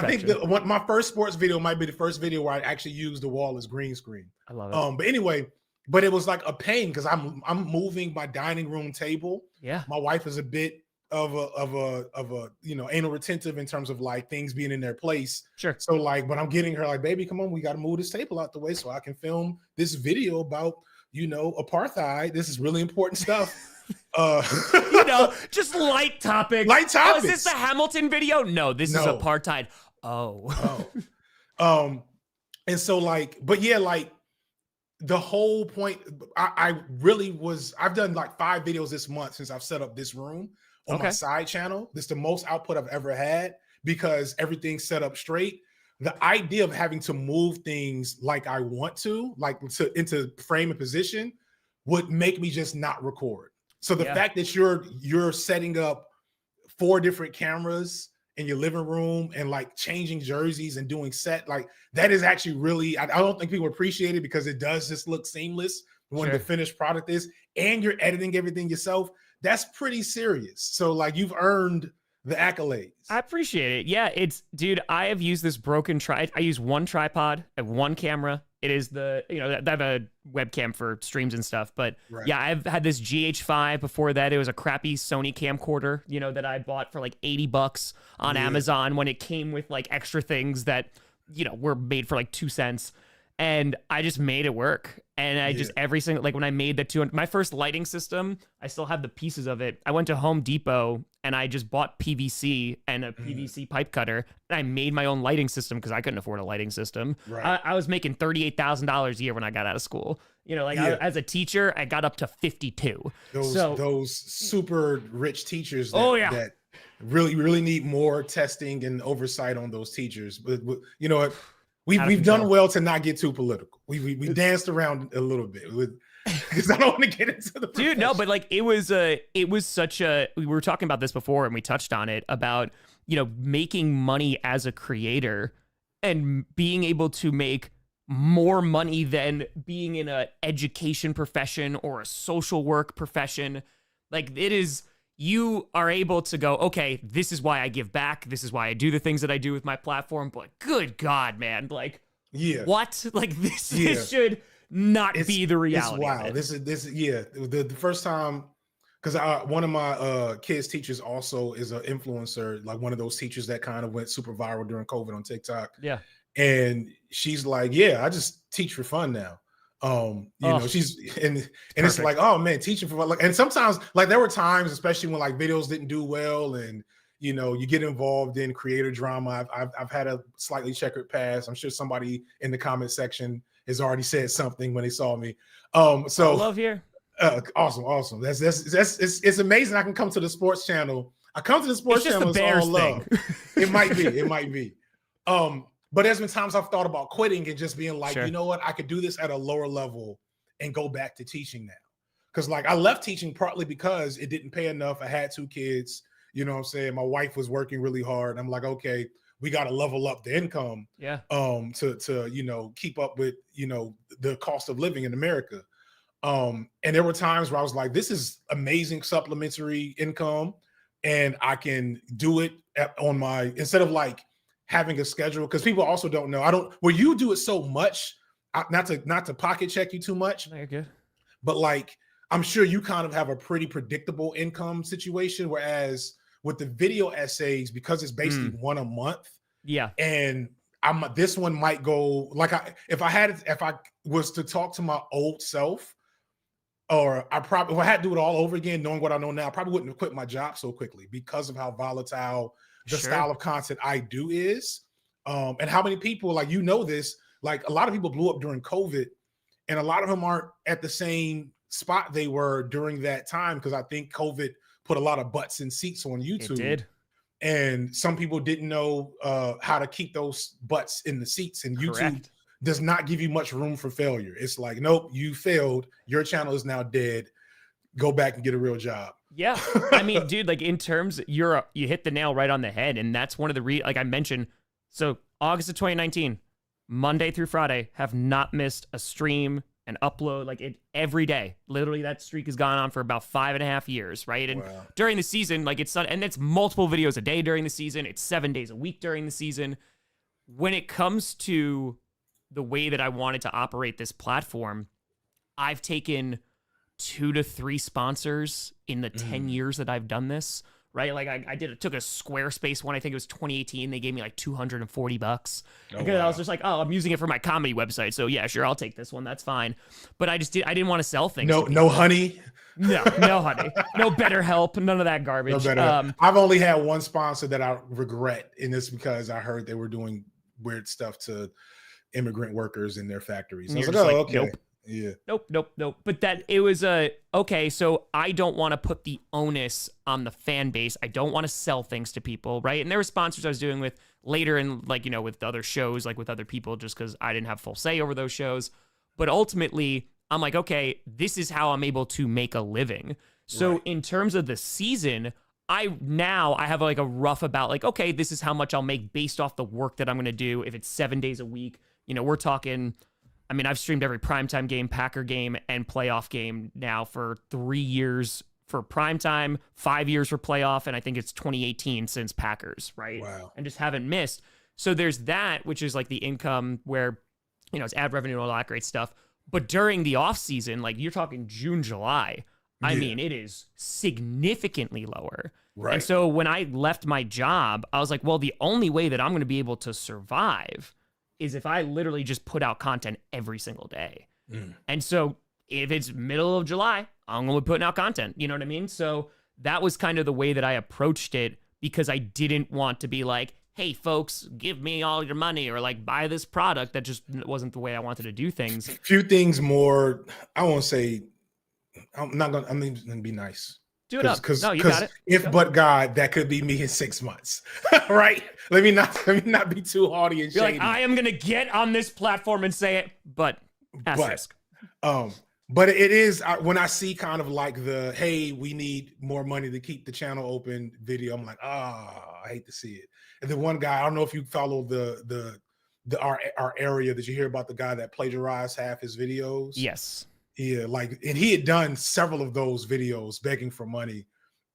think my first sports video might be the first video where I actually used the wall as green screen. I love it. But anyway, but it was like a pain because I'm moving my dining room table. Yeah. My wife is a bit of a anal retentive in terms of like things being in their place. Sure. So like, but I'm getting her like, baby, come on, we got to move this table out the way so I can film this video about apartheid. This is really important stuff. Just light topics. Oh, is this the Hamilton video? No, this is apartheid. And so like, but yeah, like the whole point, I've done like 5 videos this month since I've set up this room on my side channel. This is the most output I've ever had because everything's set up straight. The idea of having to move things like I want to, into frame and position, would make me just not record. So the fact that you're setting up 4 different cameras in your living room and like changing jerseys and doing set, like that is actually really, I don't think people appreciate it, because it does just look seamless when the finished product is, and you're editing everything yourself. That's pretty serious. So like you've earned the accolades. I appreciate it. Yeah, dude, I have used this I use one tripod, I have one camera. It is I have a webcam for streams and stuff, but yeah, I've had this GH5. Before that, it was a crappy Sony camcorder, that I bought for like $80 on Amazon when it came with like extra things that, were made for like 2 cents. And I just made it work. And I just every single, like when I made my first lighting system, I still have the pieces of it. I went to Home Depot and I just bought PVC and a PVC pipe cutter. And I made my own lighting system because I couldn't afford a lighting system. Right. I was making $38,000 a year when I got out of school. As a teacher, I got up to 52. Those super rich teachers that really, really need more testing and oversight on those teachers. But you know what? We've done well to not get too political. We danced around a little bit because I don't want to get into the profession. Dude, no, but like it was such a, we were talking about this before and we touched on it about, making money as a creator and being able to make more money than being in a education profession or a social work profession. Like you are able to go, okay, this is why I give back. This is why I do the things that I do with my platform. But good God, man, like, what? Like this should not be the reality. It's wild. This is the first time, because one of my kids' teachers also is an influencer, like one of those teachers that kind of went super viral during COVID on TikTok. Yeah. And she's like, I just teach for fun now. She's and it's like, oh man, teaching for fun. Like, and sometimes like there were times, especially when like videos didn't do well and you get involved in creator drama. I've had a slightly checkered past. I'm sure somebody in the comment section has already said something when they saw me. So love here. Awesome. That's it's amazing. I can come to the sports channel. I come to the sports channel. It's all love. It might be. But there's been times I've thought about quitting and just being like, you know what, I could do this at a lower level and go back to teaching now. Because like I left teaching partly because it didn't pay enough. I had 2 kids, you know what I'm saying? My wife was working really hard. I'm like, okay, we got to level up the income to keep up with, the cost of living in America. And there were times where I was like, this is amazing supplementary income. And I can do it instead of like having a schedule, because people also don't know. You do it so much, not to pocket check you too much. No, you're good. But like, I'm sure you kind of have a pretty predictable income situation. Whereas with the video essays, because it's basically one a month. Yeah. And this one might go like if I was to talk to my old self, or if I had to do it all over again, knowing what I know now, I probably wouldn't have quit my job so quickly because of how volatile the style of content I do is. And how many people, like, this, like a lot of people blew up during COVID, and a lot of them aren't at the same spot they were during that time, because I think COVID put a lot of butts in seats on YouTube. It did. And some people didn't know how to keep those butts in the seats, and YouTube does not give you much room for failure. It's like, nope, you failed. Your channel is now dead. Go back and get a real job. Yeah. I mean, dude, like in terms, you hit the nail right on the head. And that's one of the, like I mentioned, so August of 2019, Monday through Friday, have not missed a stream and upload, like every day. Literally that streak has gone on for about 5.5 years, right? And during the season, like it's multiple videos a day during the season. It's 7 days a week during the season. When it comes to the way that I wanted to operate this platform, I've taken 2 to 3 sponsors in the 10 years that I've done this, right? Like I took a Squarespace one. I think it was 2018. They gave me like $240 because I was just like, oh, I'm using it for my comedy website. So yeah, sure. I'll take this one. That's fine. But I didn't want to sell things. No honey. No honey. No BetterHelp. None of that garbage. No I've only had one sponsor that I regret, and it's because I heard they were doing weird stuff to immigrant workers in their factories. I was like, okay. Nope. Yeah. Nope. But that it was okay, so I don't want to put the onus on the fan base. I don't want to sell things to people, right? And there were sponsors I was doing with later in, like, you know, with other shows, like with other people, just because I didn't have full say over those shows. But ultimately, I'm like, okay, this is how I'm able to make a living. So in terms of the season, I have like a rough about like, okay, this is how much I'll make based off the work that I'm going to do. If it's 7 days a week, you know, we're talking, I mean, I've streamed every primetime game, Packer game, and playoff game now for 3 years for primetime, 5 years for playoff, and I think it's 2018 since Packers, right? Wow. And just haven't missed. So there's that, which is like the income where, you know, it's ad revenue and all that great stuff. But during the off season, like you're talking June, July, I mean, it is significantly lower. Right. And so when I left my job, I was like, well, the only way that I'm going to be able to survive is if I literally just put out content every single day. And so if it's middle of July, I'm going to be putting out content. You know what I mean? So that was kind of the way that I approached it, because I didn't want to be like, hey, folks, give me all your money, or like buy this product. That just wasn't the way I wanted to do things. Few things more, I won't say, I'm going to be nice. Do it up. No, you got it. If but God, that could be me in 6 months, right? Let me not be too haughty and shady. You're like, I am gonna get on this platform and say it, but asterisk. But it is when I see kind of like the, hey, we need more money to keep the channel open video. I'm like, I hate to see it. And then one guy, I don't know if you follow our area. Did you hear about the guy that plagiarized half his videos? Yes. Yeah, and he had done several of those videos begging for money,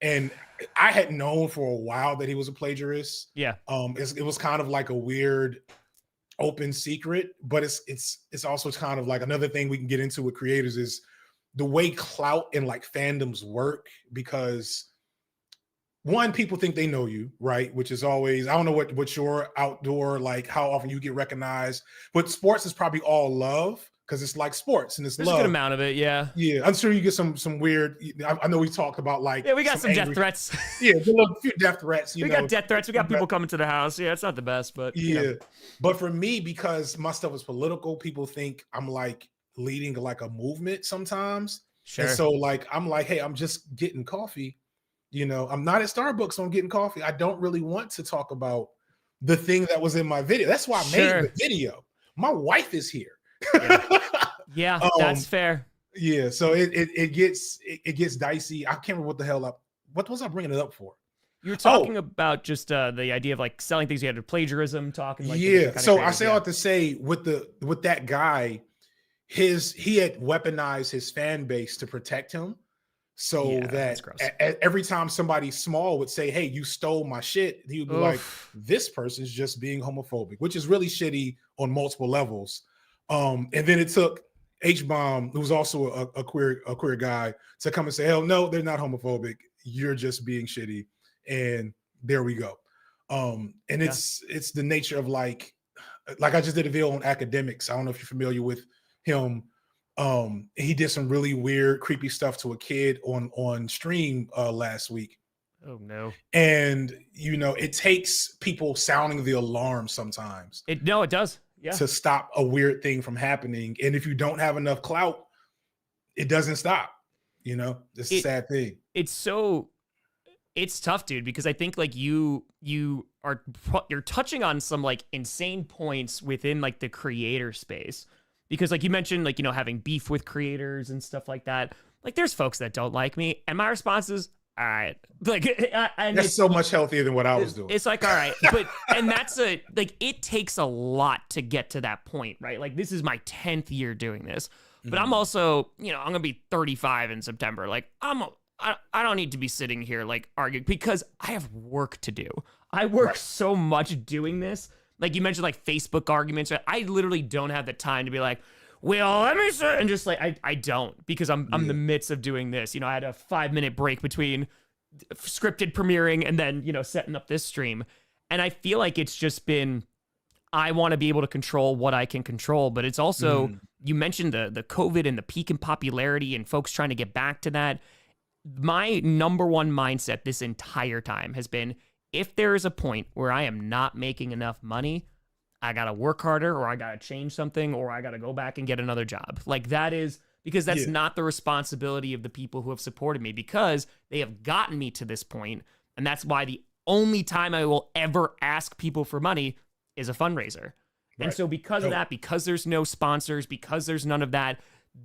and I had known for a while that he was a plagiarist. Yeah. It was kind of like a weird open secret, but it's also kind of like another thing we can get into with creators is the way clout and like fandoms work, because one, people think they know you, right? Which is always, I don't know what your outdoor, like how often you get recognized, but sports is probably all love. Because it's like sports and it's There's love. a good amount of it, yeah. Yeah, I'm sure you get some weird. I know we talked about like. Yeah, we got some death threats. Yeah, a few death threats. We got death threats. We got people coming to the house. Yeah, it's not the best, but yeah. You know. But for me, because my stuff is political, people think I'm like leading like a movement sometimes. Sure. And so like I'm like, hey, I'm just getting coffee. You know, I'm not at Starbucks, so I'm getting coffee. I don't really want to talk about the thing that was in my video. That's why I made the video. My wife is here. Yeah, that's fair. Yeah, so it gets dicey. I can't remember what was I bringing it up for? You were talking about just the idea of like selling things you had to plagiarism, talking like so I say all to say with that guy, he had weaponized his fan base to protect him, so that every time somebody small would say, hey, you stole my shit, he would be like, this person's just being homophobic, which is really shitty on multiple levels. And then it took H-Bomb, who's also a queer guy, to come and say, hell no, they're not homophobic. You're just being shitty. And there we go. And it's the nature of like I just did a video on academics. I don't know if you're familiar with him. He did some really weird, creepy stuff to a kid on stream last week. Oh no. And you know, it takes people sounding the alarm sometimes. It does. Yeah. To stop a weird thing from happening. And if you don't have enough clout, it doesn't stop. You know, it's a sad thing. It's tough, dude, because I think like you're touching on some like insane points within like the creator space, because like you mentioned, like, you know, having beef with creators and stuff like that. Like there's folks that don't like me, and my response is, all right, like, and that's so much healthier than what I was doing. It's like, all right, but and that's like it takes a lot to get to that point, right? Like this is my 10th year doing this, but I'm also, you know, I'm gonna be 35 in September. Like I don't need to be sitting here like arguing, because I have work to do. I work so much doing this. Like you mentioned, like Facebook arguments. I literally don't have the time to be like, well, let me say, and just like I don't, because I'm in the midst of doing this. You know, I had a 5-minute break between scripted premiering and then, you know, setting up this stream. And I feel like it's just been, I want to be able to control what I can control, but it's also, you mentioned the COVID and the peak in popularity and folks trying to get back to that. My number one mindset this entire time has been, if there is a point where I am not making enough money, I got to work harder, or I got to change something, or I got to go back and get another job. Like, that is because that's not the responsibility of the people who have supported me, because they have gotten me to this point. And that's why the only time I will ever ask people for money is a fundraiser. And so because of that, because there's no sponsors, because there's none of that,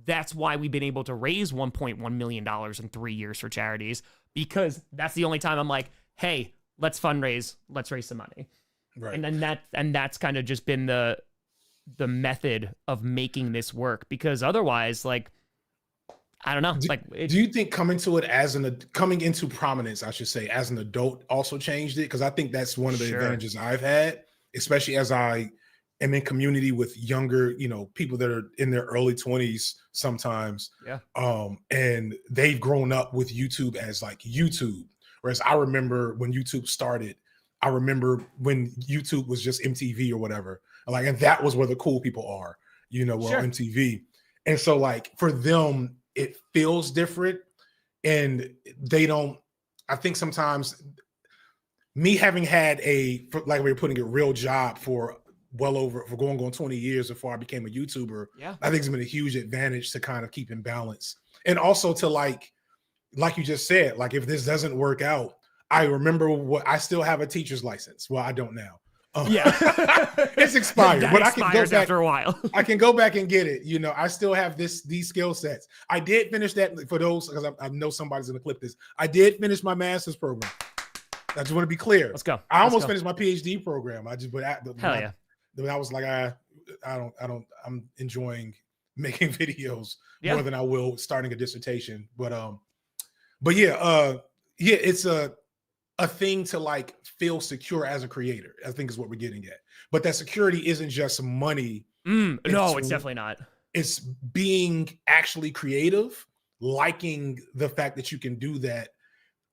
that's why we've been able to raise $1.1 million in 3 years for charities, because that's the only time I'm like, hey, let's fundraise, let's raise some money. Right. And then that's kind of just been the method of making this work, because otherwise, like, I don't know. Do you think coming into prominence, I should say, as an adult also changed it? Because I think that's one of the advantages I've had, especially as I am in community with younger, people that are in their early 20s sometimes. Yeah. And they've grown up with YouTube as like YouTube. Whereas I remember when YouTube started, I remember when YouTube was just MTV or whatever. Like, and that was where the cool people are, MTV. And so like for them, it feels different, and I think sometimes me having had like we were putting a real job for going on 20 years before I became a YouTuber, I think it's been a huge advantage to kind of keep in balance. And also to like you just said, like if this doesn't work out, I remember I still have a teacher's license. Well, I don't now. It's expired, but I can go back after a while. I can go back and get it. I still have these skill sets. I did finish that for those, because I know somebody's going to clip this. I did finish my master's program. I just want to be clear. Let's go. I almost finished my PhD program. I was like, I'm enjoying making videos more than I will starting a dissertation. But it's a thing to like feel secure as a creator, I think is what we're getting at. But that security isn't just money. No, it's definitely not. It's being actually creative, liking the fact that you can do that,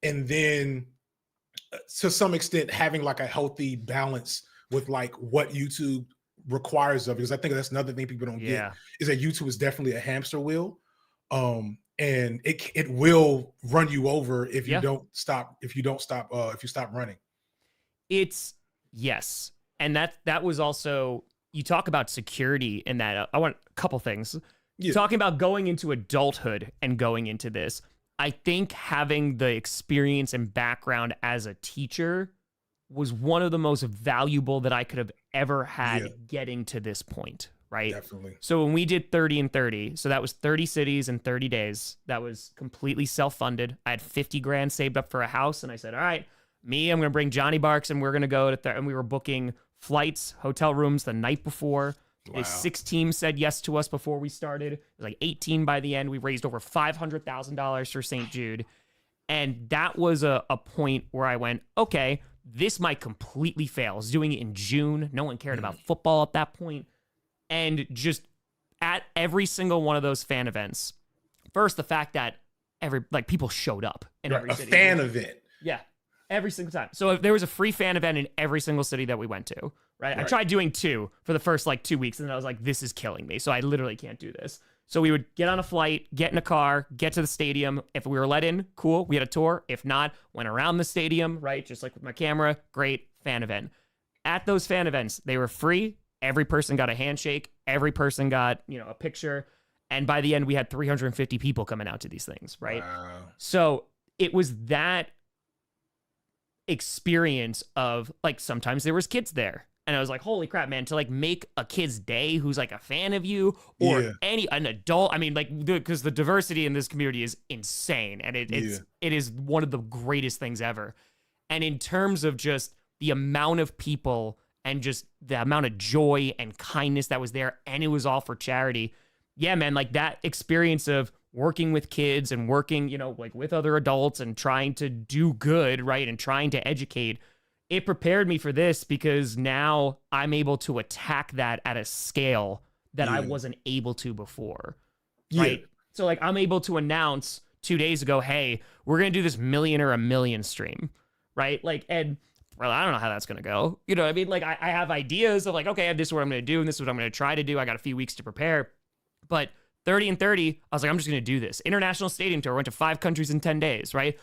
and then to some extent having like a healthy balance with like what YouTube requires of you. Because I think that's another thing people don't get, is that YouTube is definitely a hamster wheel. And it will run you over if you don't stop, if you stop running. And that was also, you talk about security in that. I want a couple things. Talking about going into adulthood and going into this, I think having the experience and background as a teacher was one of the most valuable that I could have ever had getting to this point. Right. Definitely. So when we did 30 and 30, so that was 30 cities in 30 days. That was completely self-funded. I had 50 grand saved up for a house. And I said, all right, I'm going to bring Johnny Barks and we're going to go to, and we were booking flights, hotel rooms the night before. Wow. 6 teams said yes to us before we started. It was like 18 by the end. We raised over $500,000 for St. Jude. And that was a point where I went, okay, this might completely fail. I was doing it in June. No one cared about football at that point. And just at every single one of those fan events, first, the fact that people showed up in every city. A fan event. Yeah, every single time. So if there was a free fan event in every single city that we went to, right? I tried doing 2 for the first 2 weeks, and then I was like, this is killing me. So I literally can't do this. So we would get on a flight, get in a car, get to the stadium. If we were let in, cool, we had a tour. If not, went around the stadium, right? Just like with my camera, great fan event. At those fan events, they were free. Every person got a handshake. Every person got, a picture. And by the end, we had 350 people coming out to these things, right? Wow. So it was that experience of, sometimes there was kids there. And I was like, holy crap, man, to make a kid's day who's a fan of you, or an adult. I mean, because the diversity in this community is insane. And it is one of the greatest things ever. And in terms of just the amount of people and just the amount of joy and kindness that was there, and it was all for charity. Yeah, man, that experience of working with kids and working, with other adults and trying to do good, right, and trying to educate, it prepared me for this, because now I'm able to attack that at a scale that I wasn't able to before, right? So, I'm able to announce 2 days ago, hey, we're going to do this million or a million stream, right? And well, I don't know how that's going to go. You know what I mean? I have ideas of okay, this is what I'm going to do, and this is what I'm going to try to do. I got a few weeks to prepare. But 30 and 30, I was like, I'm just going to do this. International stadium tour, went to 5 countries in 10 days, right?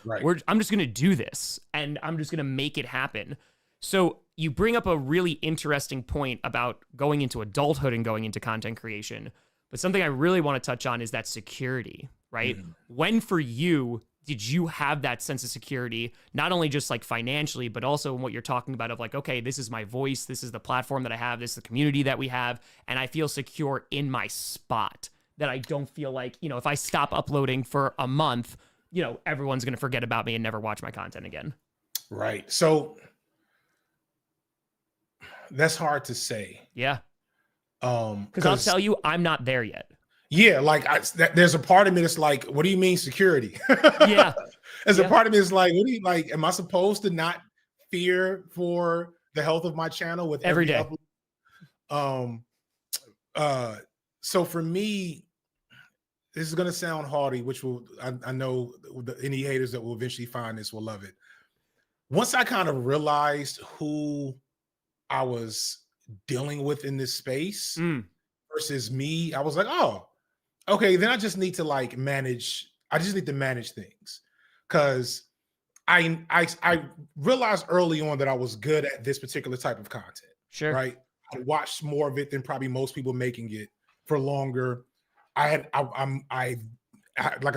I'm just going to do this, and I'm just going to make it happen. So you bring up a really interesting point about going into adulthood and going into content creation. But something I really want to touch on is that security, right? Mm-hmm. When for you did you have that sense of security, not only just like financially, but also in what you're talking about of like, okay, this is my voice, this is the platform that I have, this is the community that we have, and I feel secure in my spot, that I don't feel like, you know, if I stop uploading for a month, you know, everyone's going to forget about me and never watch my content again. Right. So that's hard to say. Yeah. Because I'll tell you, I'm not there yet. Yeah, like there's a part of me that's like, what do you mean security? Yeah. There's a part of me that's like, what do you like? Am I supposed to not fear for the health of my channel with every day? Upload? So for me, this is gonna sound haughty, which will I know any haters that will eventually find this will love it. Once I kind of realized who I was dealing with in this space versus me, I was like, oh, okay, then I just need to like manage. I just need to manage things, because I realized early on that I was good at this particular type of content. Sure. Right. I watched more of it than probably most people making it for longer. Like I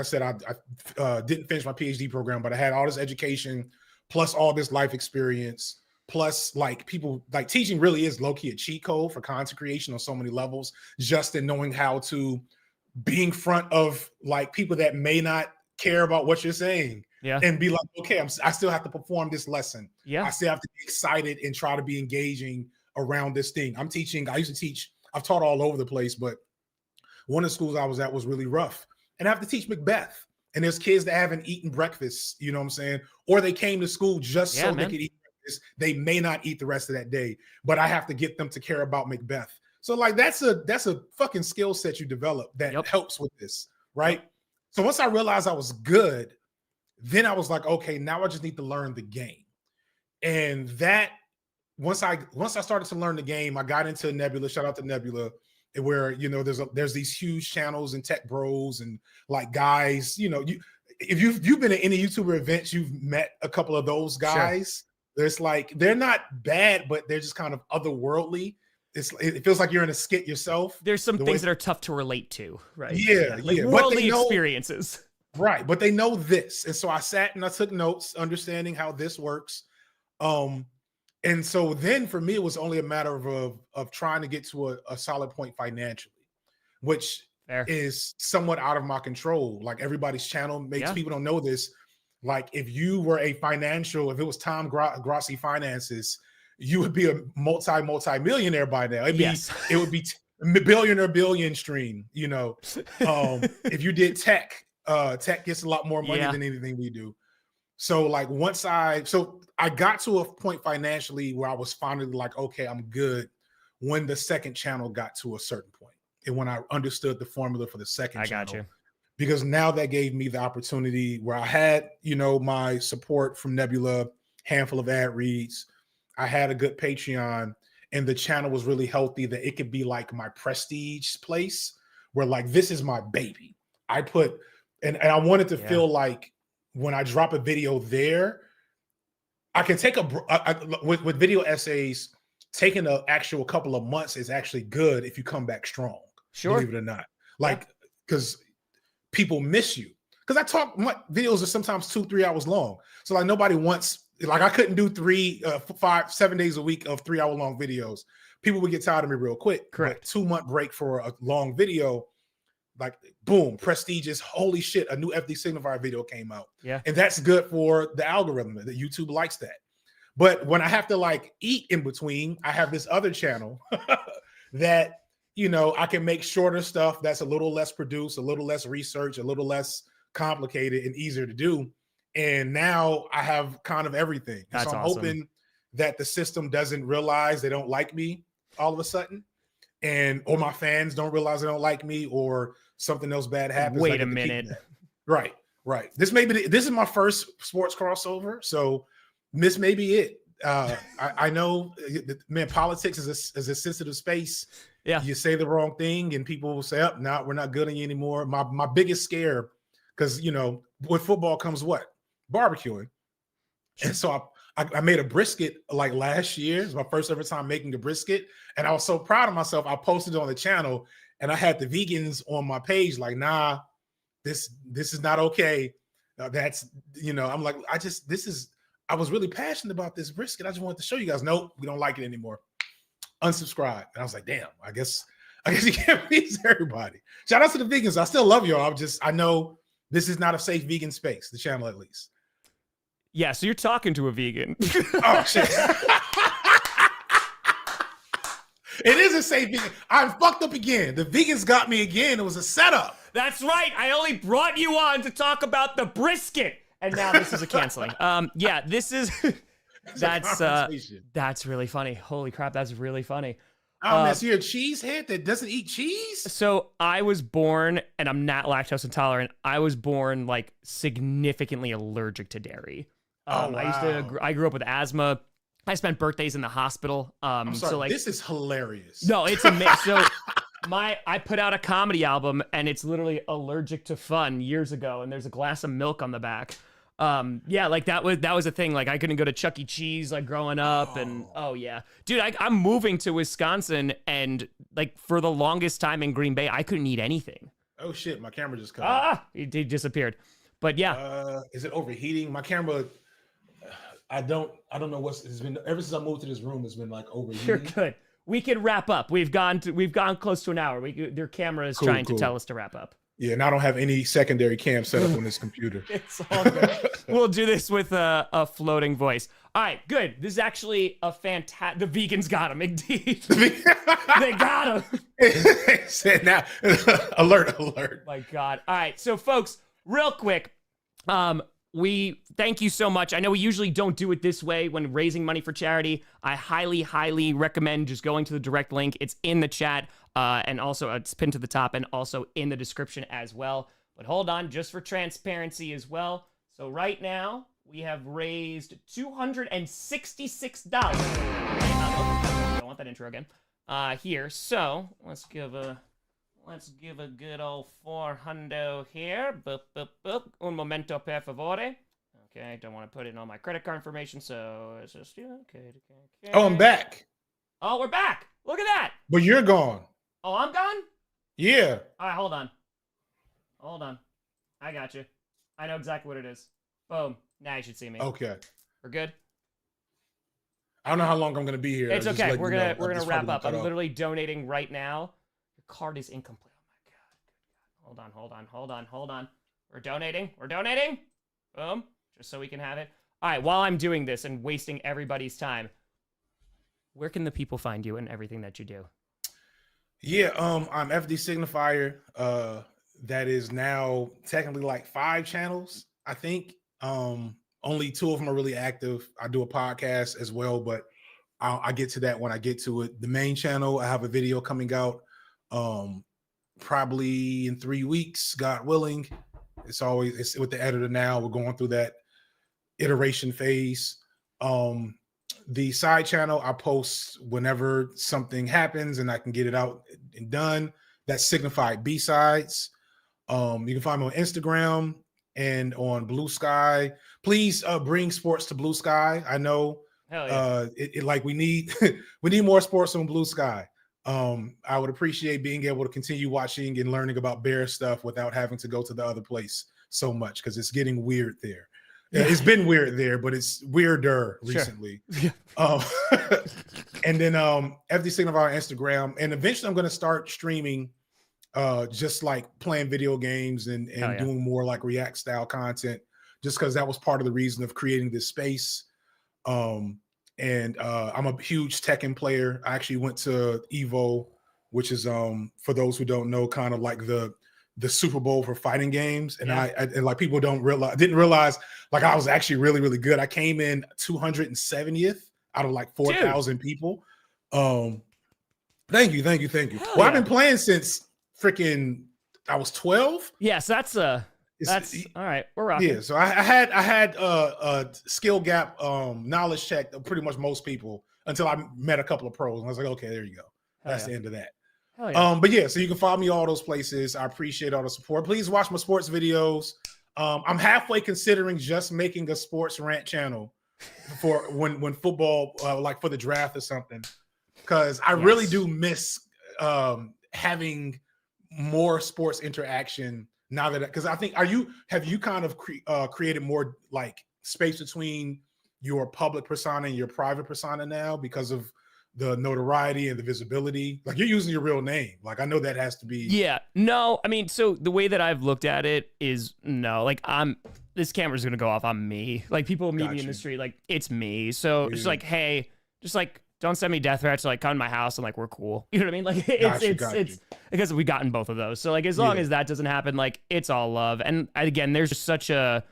said, I didn't finish my PhD program, but I had all this education plus all this life experience. Plus, like, people like teaching really is low-key a cheat code for content creation on so many levels, just in knowing how to be in front of like people that may not care about what you're saying, and be like, okay, I still have to perform this lesson. I still have to be excited and try to be engaging around this thing. I'm teaching. I used to teach. I've taught all over the place, but one of the schools I was at was really rough, and I have to teach Macbeth. And there's kids that haven't eaten breakfast, you know what I'm saying? Or they came to school just so they could eat breakfast. They may not eat the rest of that day, but I have to get them to care about Macbeth. So like that's a fucking skill set you develop that helps with this, right? So once I realized I was good, then I was like, okay, now I just need to learn the game. And that once I started to learn the game, I got into Nebula. Shout out to Nebula. Where, you know, there's these huge channels and tech bros and like guys, you know, if you've been at any YouTuber events, you've met a couple of those guys. Sure. There's like, they're not bad, but they're just kind of otherworldly. It feels like you're in a skit yourself. There's some things that are tough to relate to, right? Like worldly experiences. Right, but they know this. And so I sat and I took notes, understanding how this works. And so then for me, it was only a matter of trying to get to a solid point financially, which is somewhat out of my control. Like everybody's channel makes people don't know this. Like if you were if it was Tom Grossi Finances, you would be a multi-millionaire by now. It would be billion stream, you know. If you did tech gets a lot more money than anything we do. So like I got to a point financially where I was finally like, okay, I'm good, when the second channel got to a certain point. And when I understood the formula for the second channel. Got you. Because now that gave me the opportunity where I had, you know, my support from Nebula, handful of ad reads. I had a good Patreon, and the channel was really healthy, that it could be like my prestige place where like, this is my baby. I put, and I wanted to feel like when I drop a video there, I can take with video essays, taking an actual couple of months is actually good if you come back strong. Sure. Believe it or not. Like, because people miss you. Because I talk, videos are sometimes 2-3 hours long. So like nobody wants, like I couldn't do 5-7 days a week of 3-hour long videos. People would get tired of me real quick. Correct. 2-month break for a long video, like boom, prestigious, holy shit, a new FD Signifier video came out. Yeah. And that's good for the algorithm, that YouTube likes that. But when I have to like eat in between, I have this other channel that, you know, I can make shorter stuff that's a little less produced, a little less research, a little less complicated and easier to do. And now I have kind of everything. That's so I'm awesome. hoping that the system doesn't realize they don't like me all of a sudden, or my fans don't realize they don't like me, or something else bad happens. Wait a minute. Right. This is my first sports crossover, so this may be it. I know, man, politics is a sensitive space. Yeah, you say the wrong thing and people will say, "Up, no, we're not good on you anymore." My biggest scare, because you know, with football comes what? Barbecuing. And so I made a brisket like last year. It was my first ever time making a brisket. And I was so proud of myself. I posted it on the channel and I had the vegans on my page like, nah, this is not okay. That's, you know, I'm like, I was really passionate about this brisket. I just wanted to show you guys, nope, we don't like it anymore. Unsubscribe. And I was like, damn, I guess you can't please everybody. Shout out to the vegans. I still love y'all. I know this is not a safe vegan space, the channel at least. Yeah, so you're talking to a vegan. Oh, shit. It is a safe vegan. I'm fucked up again. The vegans got me again. It was a setup. That's right. I only brought you on to talk about the brisket. And now this is a canceling. Yeah, this is... That's really funny. Holy crap, that's really funny. Oh, man, so you're a cheesehead that doesn't eat cheese? So I was born, and I'm not lactose intolerant. I was born like significantly allergic to dairy. Wow. I grew up with asthma. I spent birthdays in the hospital. I'm sorry, so like, this is hilarious. No, it's amazing. So I put out a comedy album, and it's literally Allergic to Fun years ago, and there's a glass of milk on the back. Yeah, like that was a thing. Like I couldn't go to Chuck E. Cheese like growing up, and yeah, dude, I'm moving to Wisconsin, and like for the longest time in Green Bay, I couldn't eat anything. Oh shit, my camera just cut off. It disappeared. But yeah, is it overheating? My camera. I don't know it's been ever since I moved to this room. It's been like overheating. You're good. We can wrap up. We've gone close to an hour. Their camera is trying to tell us to wrap up. Yeah, and I don't have any secondary cam set up on this computer. It's all good. We'll do this with a floating voice. All right, good. This is actually a fantastic... The vegans got him, indeed. They got him. Said now, alert. My God. All right, so folks, real quick, we thank you so much. I know we usually don't do it this way when raising money for charity. I highly, highly recommend just going to the direct link. It's in the chat, and also it's pinned to the top and also in the description as well. But hold on, just for transparency as well. So right now, we have raised $266. I don't want that intro again. Here, so let's give a good old 400 here. Boop, boop, boop. Un momento, per favore. Okay, don't want to put in all my credit card information, so it's just, okay. Oh, I'm back. Oh, we're back. Look at that. But you're gone. Oh, I'm gone? Yeah. All right, hold on. I got you. I know exactly what it is. Boom. Now you should see me. Okay. We're good? I don't know how long I'm going to be here. It's okay. We're gonna wrap up. I'm literally donating right now. Card is incomplete. Oh my God. Hold on. We're donating. Boom. Just so we can have it. All right, while I'm doing this and wasting everybody's time, where can the people find you and everything that you do? Yeah, I'm FD Signifier. That is now technically like 5 channels, I think. Only 2 of them are really active. I do a podcast as well, but I get to that when I get to it. The main channel, I have a video coming out probably in 3 weeks, God willing. It's with the editor now. We're going through that iteration phase. The side channel, I post whenever something happens and I can get it out and done. That's Signified B-Sides. You can find me on Instagram and on Blue Sky. Please bring sports to Blue Sky. I know like we need we need more sports on Blue Sky. I would appreciate being able to continue watching and learning about Bear stuff without having to go to the other place so much, because it's getting weird there. Yeah. It's been weird there, but it's weirder recently. Sure. And then FD Signifier on Instagram, and eventually I'm going to start streaming, just like playing video games and doing more like React style content, just because that was part of the reason of creating this space. And I'm a huge Tekken player. I actually went to Evo, which is for those who don't know, kind of like the Super Bowl for fighting games. And I like people didn't realize like I was actually really, really good. I came in 270th out of like 4,000 people. Thank you. Well, I've been playing since freaking I was 12. Yes, that's all right. We're rocking. Yeah, so I had a skill gap knowledge check of pretty much most people until I met a couple of pros, and I was like, okay, there you go. That's the end of that. But yeah, so you can follow me all those places. I appreciate all the support. Please watch my sports videos. I'm halfway considering just making a sports rant channel for when football, like for the draft or something, because I really do miss having more sports interaction now that, because I think have you kind of created more like space between your public persona and your private persona now because of the notoriety and the visibility? Like, you're using your real name. Like, I know that has to be. Yeah. No, I mean, so the way that I've looked at it is no, like this camera's going to go off on me. Like, people meet me in the street, like, it's me. So it's like, hey, just like, don't send me death threats. Like, come to my house and like, we're cool. You know what I mean? Like, it's because we've gotten both of those. So like, as long as that doesn't happen, like, it's all love. And again, there's such a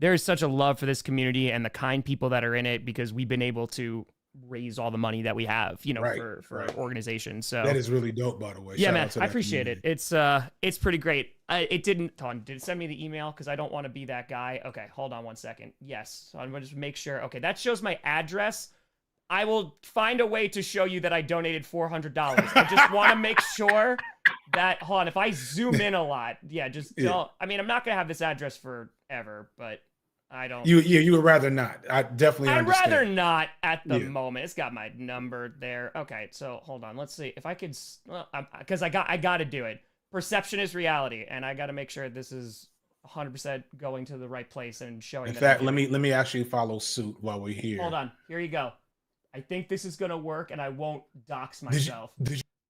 love for this community and the kind people that are in it, because we've been able to raise all the money that we have, you know, for our organization. So that is really dope, by the way. Yeah, man, I appreciate it. It's pretty great. Did it send me the email? Because I don't want to be that guy. Okay, hold on one second. Yes, so I'm gonna just make sure. Okay, that shows my address. I will find a way to show you that I donated $400. I just want to make sure that, hold on, if I zoom in a lot, just don't. I mean, I'm not gonna have this address forever, but I don't. You would rather not. I definitely understand. I'd rather not at the moment. It's got my number there. Okay, so hold on. Let's see if I could, because I got to do it. Perception is reality, and I got to make sure this is 100% going to the right place and showing. In fact, let me actually follow suit while we're here. Hold on. Here you go. I think this is gonna work, and I won't dox myself.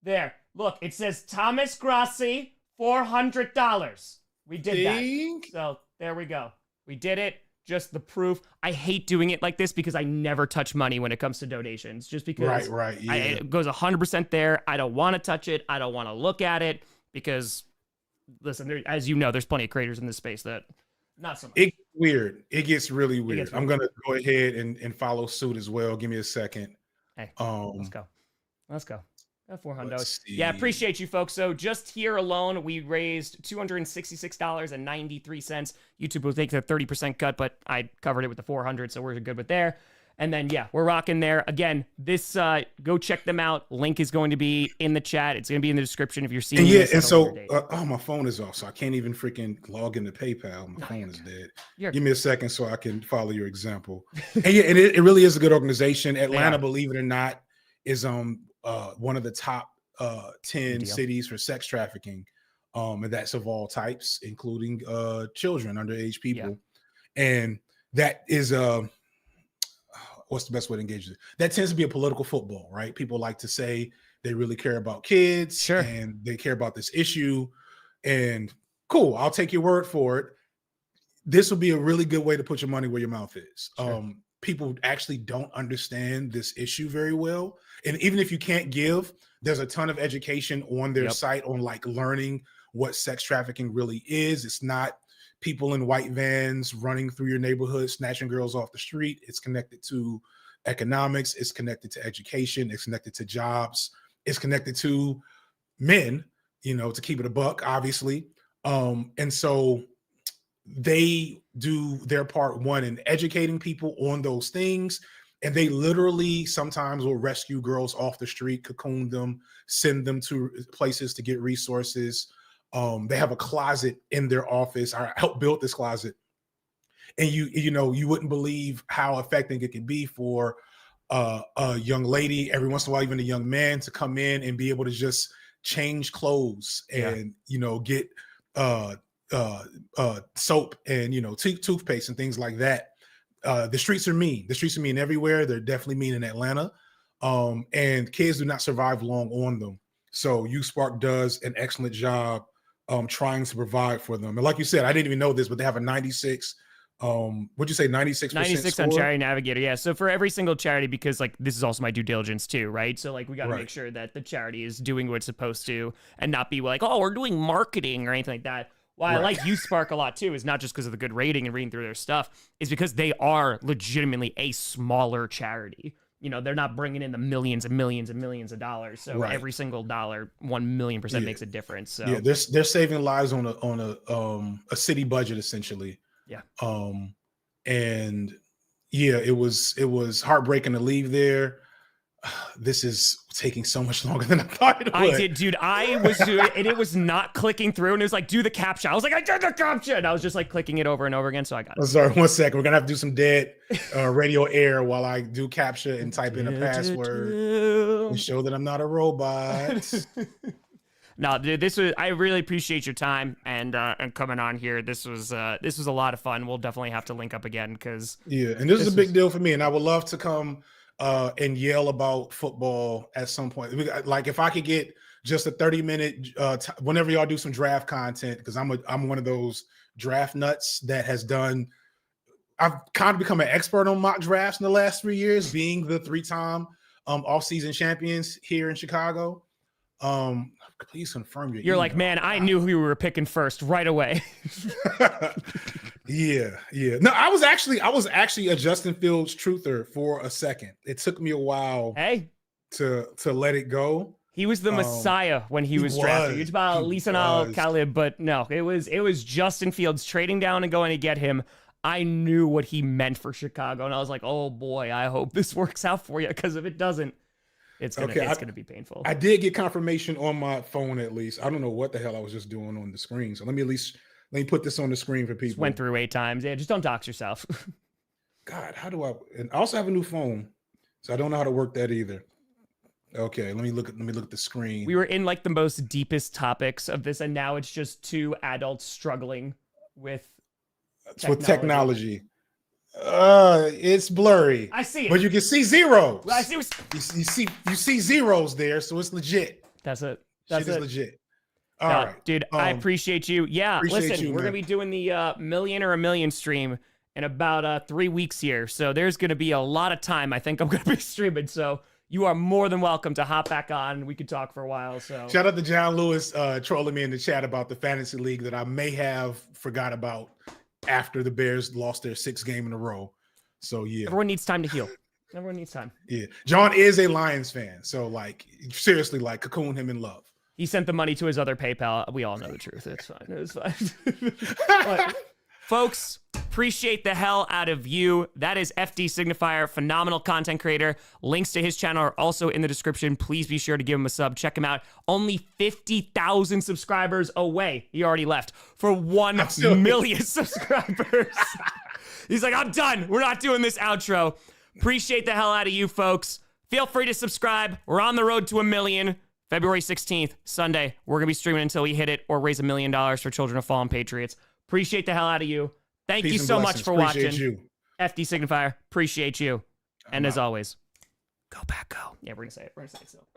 There. Look, it says Thomas Grossi, $400. We did that. So there we go. We did it. Just the proof. I hate doing it like this because I never touch money when it comes to donations. Just because it goes 100% there. I don't want to touch it. I don't want to look at it because, listen, as you know, there's plenty of creators in this space that not so much. It gets weird. It gets really weird. I'm going to go ahead and follow suit as well. Give me a second. Hey, let's go. Let's go. $400. Yeah, appreciate you folks. So just here alone, we raised $266.93. YouTube will take the 30% cut, but I covered it with the 400, so we're good with there. And then, yeah, we're rocking there. Again, this, go check them out. Link is going to be in the chat. It's going to be in the description if you're seeing this. And so, my phone is off, so I can't even freaking log into PayPal. My phone is dead. Give me a second so I can follow your example. And yeah, and it really is a good organization. Atlanta, believe it or not, is one of the top 10 cities for sex trafficking, and that's of all types, including children, underage people. And that is what's the best way to engage it? That tends to be a political football, right? People like to say they really care about kids and they care about this issue. And cool, I'll take your word for it. This will be a really good way to put your money where your mouth is. People actually don't understand this issue very well. And even if you can't give, there's a ton of education on their site on like learning what sex trafficking really is. It's not people in white vans running through your neighborhood, snatching girls off the street. It's connected to economics. It's connected to education. It's connected to jobs. It's connected to men, to keep it a buck, obviously. And so they do their part, one, in educating people on those things. And they literally sometimes will rescue girls off the street, cocoon them, send them to places to get resources. They have a closet in their office. I helped build this closet. And you wouldn't believe how effective it can be for a young lady, every once in a while, even a young man, to come in and be able to just change clothes and, get soap and, toothpaste and things like that. The streets are mean. The streets are mean everywhere. They're definitely mean in Atlanta. And kids do not survive long on them. So YouthSpark does an excellent job trying to provide for them. And like you said, I didn't even know this, but they have a 96, what'd you say, 96% 96 score? On Charity Navigator. Yeah. So for every single charity, because like this is also my due diligence too, right? So like we got to make sure that the charity is doing what it's supposed to and not be like, oh, we're doing marketing or anything like that. Why I like YouthSpark a lot too is not just because of the good rating and reading through their stuff, is because they are legitimately a smaller charity. They're not bringing in the millions and millions and millions of dollars. So every single dollar, 1,000,000% makes a difference. So they're saving lives on a city budget essentially. And it was heartbreaking to leave there. This is taking so much longer than I thought it would. I did, dude. I was doing, and it was not clicking through, and it was like, do the CAPTCHA. I was like, I did the CAPTCHA, and I was just like clicking it over and over again, so I got it. I'm sorry, 1 second. We're gonna have to do some dead radio air while I do CAPTCHA and type in a password and show that I'm not a robot. No, dude, I really appreciate your time and coming on here. This was a lot of fun. We'll definitely have to link up again because and this is a big deal for me, and I would love to come and yell about football at some point. Like if I could get just a 30-minute whenever y'all do some draft content, because I'm one of those draft nuts that has done. I've kind of become an expert on mock drafts in the last 3 years, being the 3-time off-season champions here in Chicago. Please confirm your You're email. Like, man, I knew who we were picking first right away. Yeah. No, I was actually a Justin Fields truther for a second. It took me a while to let it go. He was the Messiah when he was drafted. It's about Lisan Khalib, but no, it was Justin Fields. Trading down and going to get him, I knew what he meant for Chicago, and I was like, oh boy, I hope this works out for you, because if it doesn't, it's gonna be painful. I did get confirmation on my phone at least. I don't know what the hell I was just doing on the screen. So let me put this on the screen for people. Just went through 8 times. Yeah, just don't dox yourself. God, how do I? And I also have a new phone, so I don't know how to work that either. Okay, let me look at the screen. We were in like the most deepest topics of this, and now it's just 2 adults struggling with technology. It's blurry. I see it, but you can see zeros. I see. You see zeros there, so it's legit. That's it. Shit is legit. All right, dude. I appreciate you. Yeah, listen, we're gonna be doing the Million or a Million stream in about 3 weeks here, so there's gonna be a lot of time. I think I'm gonna be streaming, so you are more than welcome to hop back on. We could talk for a while. So shout out to John Lewis trolling me in the chat about the fantasy league that I may have forgot about after the Bears lost their 6th game in a row. So yeah, everyone needs time to heal. Everyone needs time. Yeah, John is a Lions fan, so like seriously, like cocoon him in love. He sent the money to his other PayPal. We all know the truth. It's fine. It's fine. But, folks, appreciate the hell out of you. That is FD Signifier, phenomenal content creator. Links to his channel are also in the description. Please be sure to give him a sub. Check him out. Only 50,000 subscribers away. He already left for 1 million subscribers. He's like, I'm done. We're not doing this outro. Appreciate the hell out of you, folks. Feel free to subscribe. We're on the road to 1 million. February 16th, Sunday. We're going to be streaming until we hit it or raise $1 million for Children of Fallen Patriots. Appreciate the hell out of you. Thank you so much for watching. FD Signifier, appreciate you. And as always, go back, go. Yeah, we're going to say it. We're going to say it still.